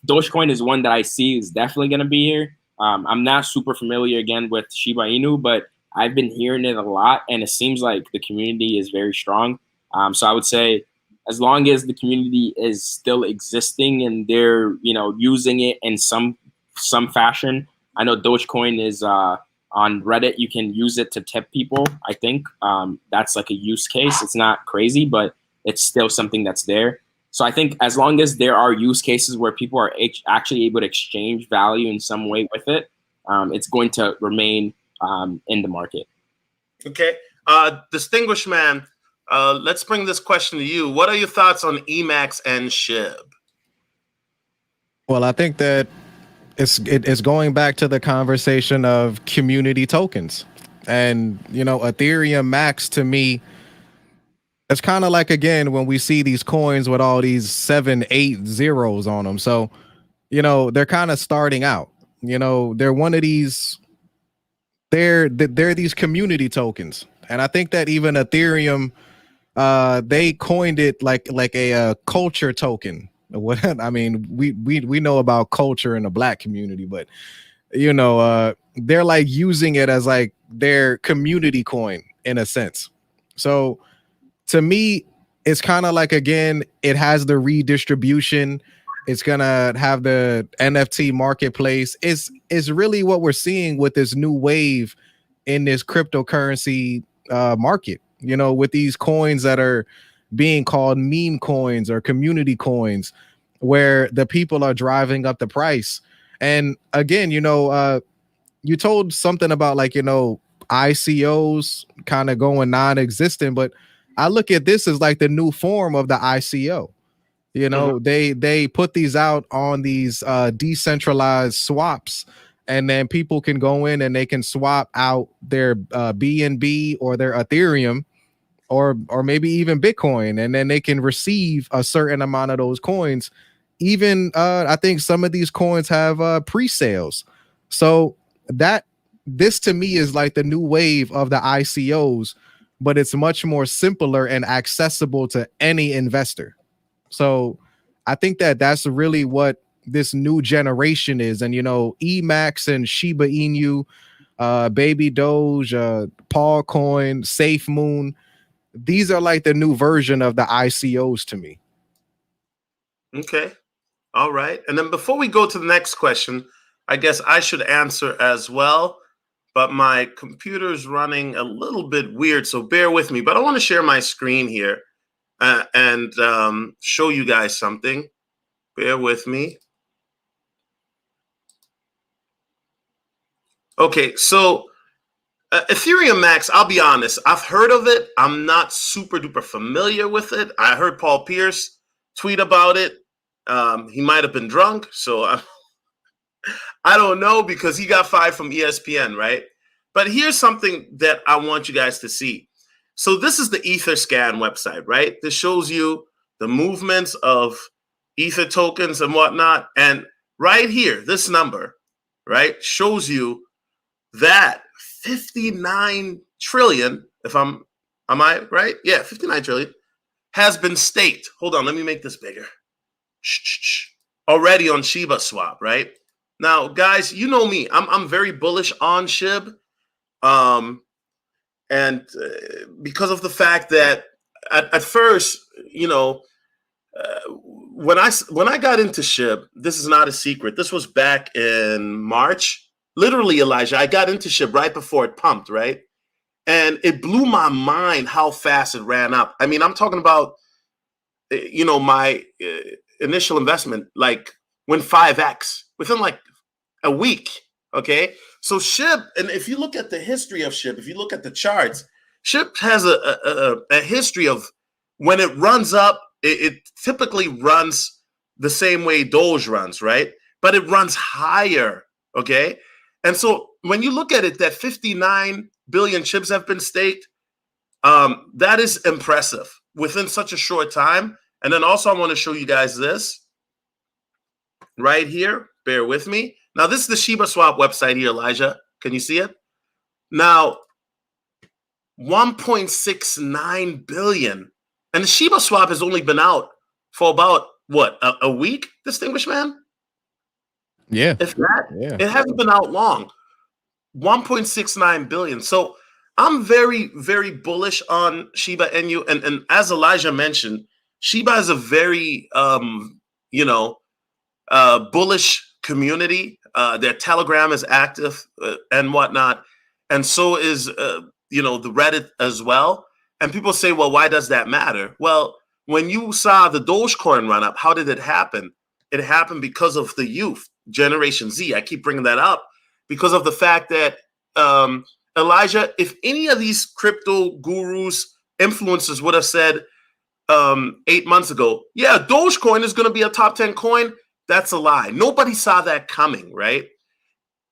Dogecoin is one that I see is definitely going to be here. I'm not super familiar again with Shiba Inu, but I've been hearing it a lot, and it seems like the community is very strong. So I would say as long as the community is still existing and they're using it in some fashion. I know Dogecoin is on Reddit. You can use it to tip people. I think that's like a use case. It's not crazy, but it's still something that's there. So I think as long as there are use cases where people are actually able to exchange value in some way with it, it's going to remain in the market. Okay. Distinguished Man, let's bring this question to you. What are your thoughts on Emacs and SHIB? Well, I think that it's going back to the conversation of community tokens. And, Ethereum Max to me, it's kind of like, again, when we see these coins with all these 7, 8 zeros on them. So, they're kind of starting out, they're one of these, they're these community tokens. And I think that even Ethereum, they coined it like a culture token. What I mean, we know about culture in the Black community, but they're like using it as like their community coin in a sense. So to me, it's kind of like, again, it has the redistribution. It's gonna have the NFT marketplace. It's really what we're seeing with this new wave in this cryptocurrency market. With these coins that are being called meme coins or community coins, where the people are driving up the price. And again, you told something about like, ICOs kind of going non-existent, but I look at this as like the new form of the ICO. They put these out on these decentralized swaps, and then people can go in and they can swap out their BNB or their Ethereum or maybe even Bitcoin, and then they can receive a certain amount of those coins. Even I think some of these coins have pre-sales. So this to me is like the new wave of the ICOs, but it's much more simpler and accessible to any investor. So I think that that's really what this new generation is. And, Emacs and Shiba Inu, Baby Doge, Paul Coin, Safe Moon, these are like the new version of the ICOs to me. Okay. All right. And then before we go to the next question, I guess I should answer as well, but my computer's running a little bit weird, so bear with me. But I want to share my screen here and show you guys something. Bear with me. Okay, so Ethereum Max, I'll be honest, I've heard of it. I'm not super duper familiar with it. I heard Paul Pierce tweet about it. He might have been drunk, so I don't know, because he got fired from ESPN, right? But here's something that I want you guys to see. So this is the Etherscan website, right? This shows you the movements of Ether tokens and whatnot. And right here, this number, right, shows you that 59 trillion, am I right? Yeah, 59 trillion has been staked. Hold on, let me make this bigger. Already on Shiba Swap, right? Now, guys, you know me. I'm very bullish on SHIB. And because of the fact that at first, when I got into SHIB, this is not a secret. This was back in March. Literally, Elijah, I got into SHIB right before it pumped, right? And it blew my mind how fast it ran up. I mean, I'm talking about, my initial investment, like went 5x within like a week. Okay. So SHIB, and if you look at the history of SHIB, if you look at the charts, SHIB has a history of when it runs up, it typically runs the same way Doge runs, right? But it runs higher. Okay. And so when you look at it, that 59 billion chips have been staked. That is impressive within such a short time. And then also I want to show you guys this right here. Bear with me. Now, this is the Shiba Swap website here, Elijah. Can you see it? Now, 1.69 billion. And the Shiba Swap has only been out for about, what, a week, distinguished man? Yeah. If that, yeah. It hasn't been out long. 1.69 billion. So I'm very, very bullish on Shiba Inu. And as Elijah mentioned, Shiba is a very, bullish community. Their Telegram is active and whatnot. And so is, the Reddit as well. And people say, well, why does that matter? Well, when you saw the Dogecoin run up, how did it happen? It happened because of the youth, Generation Z. I keep bringing that up because of the fact that, Elijah, if any of these crypto gurus, influencers would have said 8 months ago, yeah, Dogecoin is going to be a top 10 coin, that's a lie. Nobody saw that coming, right?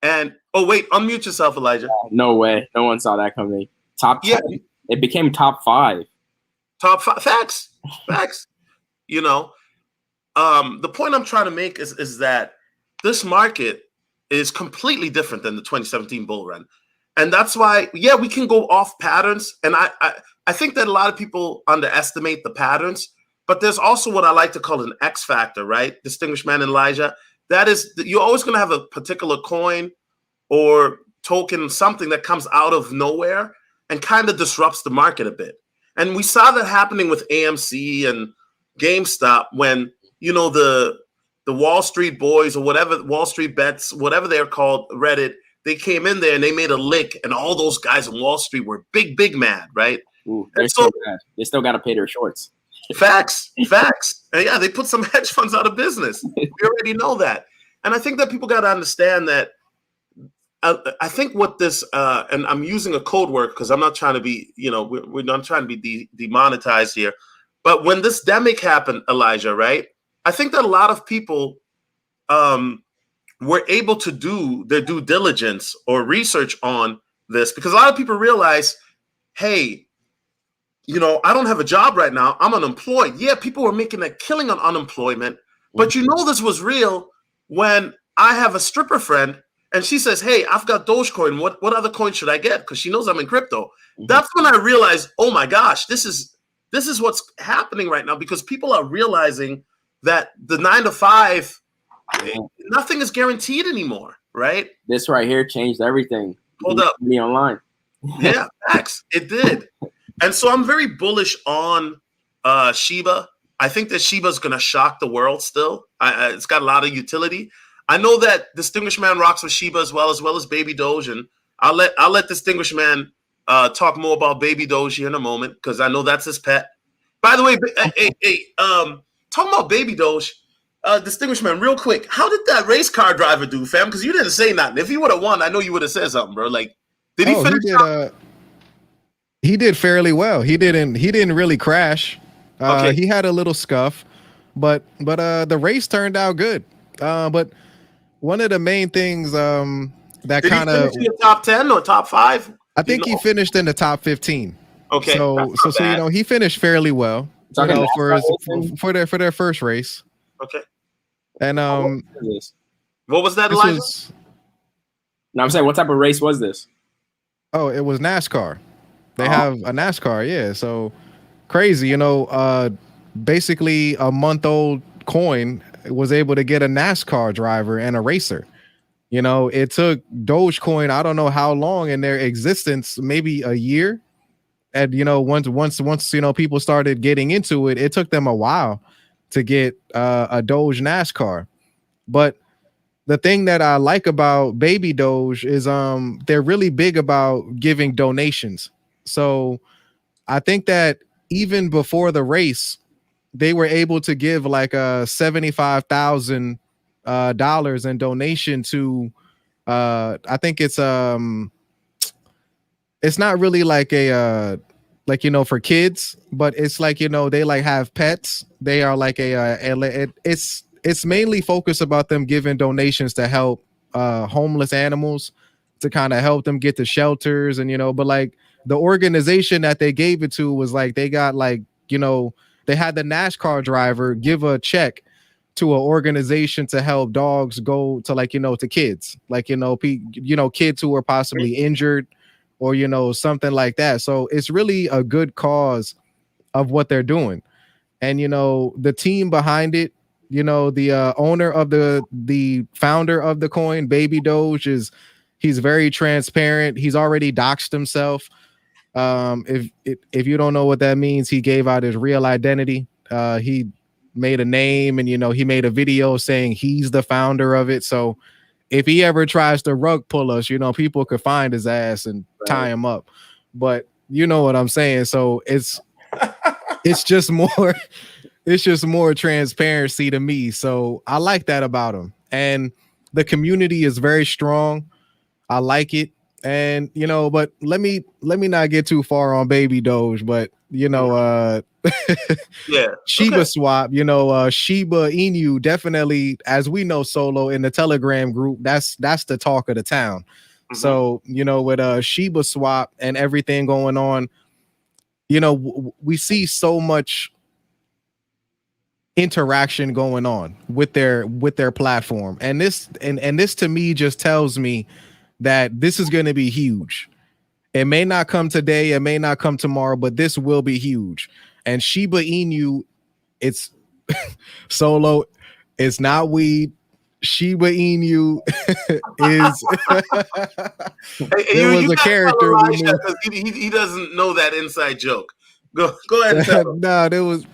And, oh, wait, unmute yourself, Elijah. No way. No one saw that coming. Top 10. Yeah. It became top 5. Top 5. Facts. Facts. The point I'm trying to make is that this market is completely different than the 2017 bull run. And that's why, yeah, we can go off patterns. And I think that a lot of people underestimate the patterns. But there's also what I like to call an X factor, right? Distinguished man Elijah. That is, you're always going to have a particular coin or token, something that comes out of nowhere and kind of disrupts the market a bit. And we saw that happening with AMC and GameStop when, the Wall Street boys or whatever, Wall Street bets, whatever they're called, Reddit, they came in there and they made a lick, and all those guys in Wall Street were big mad, right? Ooh, they still got to pay their shorts. Facts. And yeah, they put some hedge funds out of business. We already know that. And I think that people got to understand that. I think what this, and I'm using a code word because I'm not trying to be, we're not trying to be demonetized here. But when this demic happened, Elijah, right? I think that a lot of people were able to do their due diligence or research on this because a lot of people realize, hey, I don't have a job right now. I'm unemployed. Yeah, people were making a killing on unemployment. But this was real when I have a stripper friend and she says, hey, I've got Dogecoin. What other coin should I get? Because she knows I'm in crypto. Mm-hmm. That's when I realized, oh my gosh, this is what's happening right now because people are realizing that the 9 to 5, nothing is guaranteed anymore, right? This right here changed everything. Hold up. Me online. Yeah, facts. It did. And so I'm very bullish on Shiba. I think that Shiba is going to shock the world still. It's got a lot of utility. I know that Distinguished Man rocks with Shiba as well as Baby Doge. And I'll let Distinguished Man talk more about Baby Doge here in a moment because I know that's his pet. By the way, talking about Baby Doge, Distinguished Man, real quick, how did that race car driver do, fam? Because you didn't say nothing. If he would have won, I know you would have said something, bro. Like, did he finish? He did fairly well. He didn't really crash. Okay. He had a little scuff, but the race turned out good. But one of the main things that kind of in the top 10 or top 5. I think he finished in the top 15. Okay, so he finished fairly well. For their first race. Okay. And what was that, Elijah? No, I'm saying, what type of race was this? Oh, it was NASCAR. They have a NASCAR, yeah. So crazy, basically a month-old coin was able to get a NASCAR driver and a racer. It took Dogecoin, I don't know how long in their existence, maybe a year. And once people started getting into it, it took them a while to get a Doge NASCAR. But the thing that I like about Baby Doge is they're really big about giving donations. So I think that even before the race, they were able to give like $75,000 in donation to I think it's not really like a for kids, but it's like they like have pets. They are like it's mainly focused about them giving donations to help homeless animals, to kind of help them get to shelters. And but like the organization that they gave it to was like they got like they had the NASCAR driver give a check to an organization to help dogs go to like to kids, like kids who are possibly injured or something like that. So it's really a good cause of what they're doing. And the team behind it, the owner of the founder of the coin, Baby Doge, he's very transparent. He's already doxed himself. If you don't know what that means, he gave out his real identity. He made a name, and he made a video saying he's the founder of it. So if he ever tries to rug pull us, people could find his ass and tie him up. But you know what I'm saying? So it's just more it's just more transparency to me. So I like that about him. And the community is very strong. I like it. And but let me not get too far on Baby Doge, but Yeah. Shiba Okay. swap, Shiba Inu, definitely, as we know, Solo, in the Telegram group, that's the talk of the town. So with Shiba swap and everything going on, we see so much interaction going on with their platform, and this to me just tells me that this is going to be huge. It may not come today, it may not come tomorrow, but this will be huge. And Shiba Inu, it's Solo, it's not weed. Shiba Inu is there was a character we knew. He doesn't know that inside joke. Go ahead and tell him. No,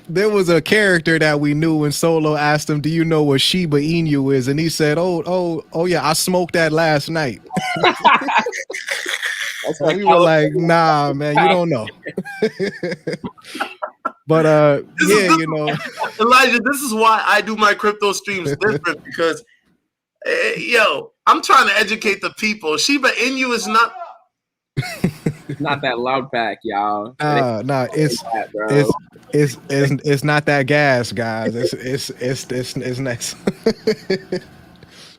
there was a character that we knew, and Solo asked him, "Do you know what Shiba Inu is?" And he said, "Oh yeah, I smoked that last night." So we were like, "Nah, man, you don't know." But Elijah, this is why I do my crypto streams different, because I'm trying to educate the people. Shiba Inu is not. Not that loud pack, y'all. No, it's not that gas, guys. It's next.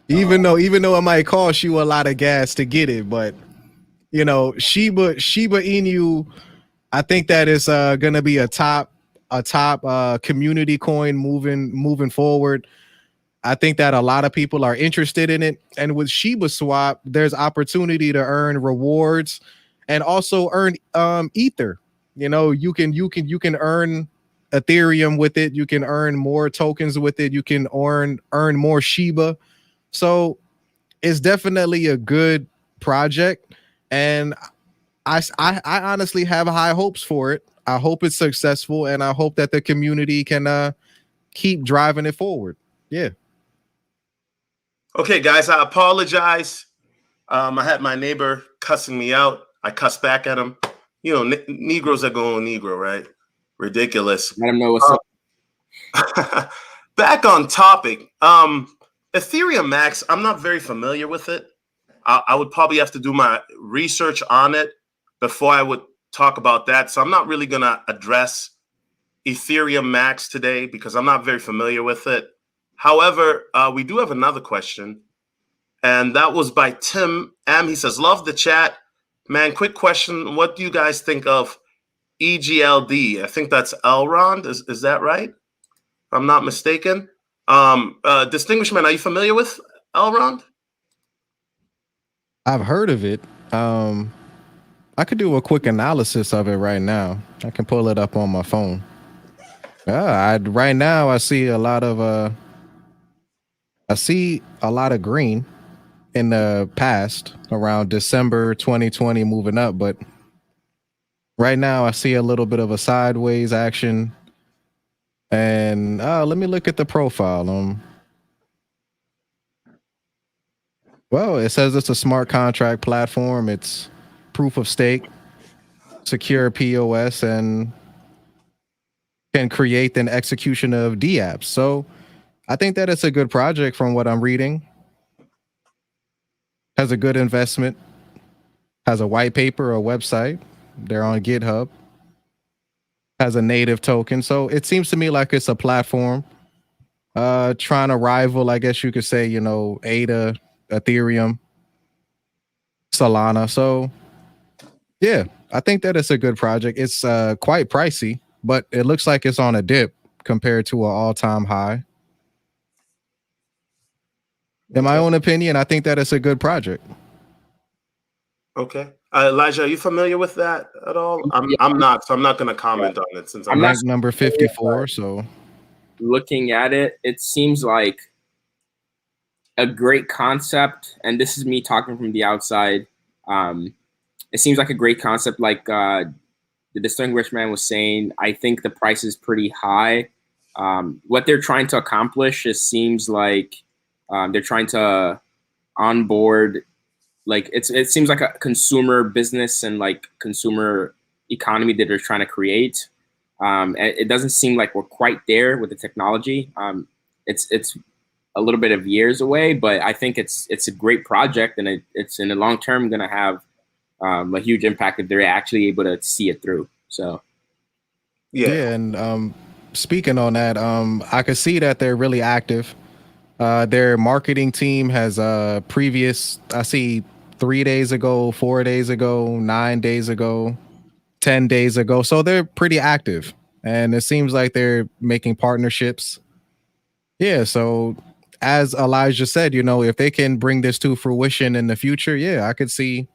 Even though it might cost you a lot of gas to get it, but Shiba Inu, I think that is gonna be a top community coin moving forward. I think that a lot of people are interested in it, and with Shiba Swap, there's opportunity to earn rewards and also earn ether. You can earn Ethereum with it. You can earn more tokens with it. You can earn more Shiba. So it's definitely a good project, and I honestly have high hopes for it. I hope it's successful, and I hope that the community can keep driving it forward. Yeah. Okay, guys, I apologize. I had my neighbor cussing me out. I cussed back at him. Negroes are going Negro, right? Ridiculous. Let them know what's up. Back on topic. Ethereum Max, I'm not very familiar with it. I would probably have to do my research on it before I would talk about that. So I'm not really going to address Ethereum Max today because I'm not very familiar with it. However, we do have another question, and that was by Tim M. He says, love the chat. Man, quick question. What do you guys think of EGLD? I think that's Elrond. Is that right? If I'm not mistaken. Distinguished man, are you familiar with Elrond? I've heard of it. I could do a quick analysis of it right now. I can pull it up on my phone. Right now I see a lot of green in the past around December 2020 moving up, but right now I see a little bit of a sideways action. And let me look at the profile. Well, it says it's a smart contract platform. It's proof of stake, secure POS, and can create an execution of DApps. So I think that it's a good project from what I'm reading. Has a good investment, has a white paper, a website. They're on GitHub, has a native token. So it seems to me like it's a platform trying to rival, I guess you could say, ADA, Ethereum, Solana. So yeah, I think that it's a good project. It's quite pricey, but it looks like it's on a dip compared to an all-time high. In my own opinion, I think that it's a good project. Okay. Elijah, are you familiar with that at all? I'm not, so I'm not going to comment on it since I'm ranked number 54. So looking at it, it seems like a great concept. And this is me talking from the outside. It seems like a great concept. Like the distinguished man was saying, I think the price is pretty high. What they're trying to accomplish, it seems like they're trying to onboard, like it seems like a consumer business and like consumer economy that they're trying to create. It doesn't seem like we're quite there with the technology. It's a little bit of years away, but I think it's a great project, and it's in the long term going to have a huge impact if they're actually able to see it through. So yeah, and speaking on that, I could see that they're really active. Their marketing team has I see 3 days ago, 4 days ago, 9 days ago, 10 days ago. So they're pretty active, and it seems like they're making partnerships. Yeah. So as Elijah said, if they can bring this to fruition in the future, yeah, I could see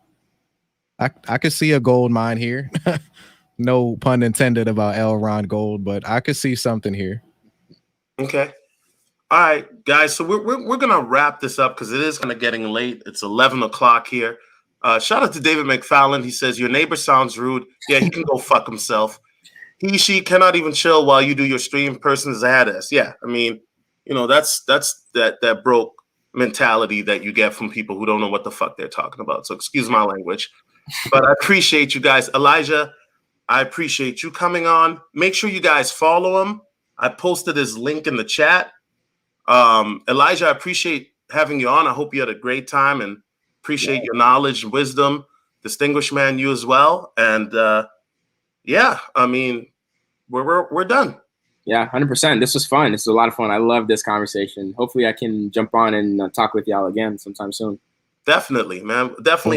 a gold mine here. No pun intended about Elrond Gold, but I could see something here. Okay. All right, guys. So we're gonna wrap this up because it is kind of getting late. It's 11 o'clock here. Shout out to David McFallon. He says your neighbor sounds rude. Yeah, he can go fuck himself. She cannot even chill while you do your stream. Person is a badass. Yeah, I mean, that's that broke mentality that you get from people who don't know what the fuck they're talking about. So excuse my language, but I appreciate you guys. Elijah, I appreciate you coming on. Make sure you guys follow him. I posted his link in the chat. Elijah, I appreciate having you on. I hope you had a great time and appreciate your knowledge and wisdom. Distinguished man, you as well. And yeah, I mean, we're done. Yeah, 100%. This was fun. This was a lot of fun. I love this conversation. Hopefully I can jump on and talk with y'all again sometime soon. Definitely, man. Definitely.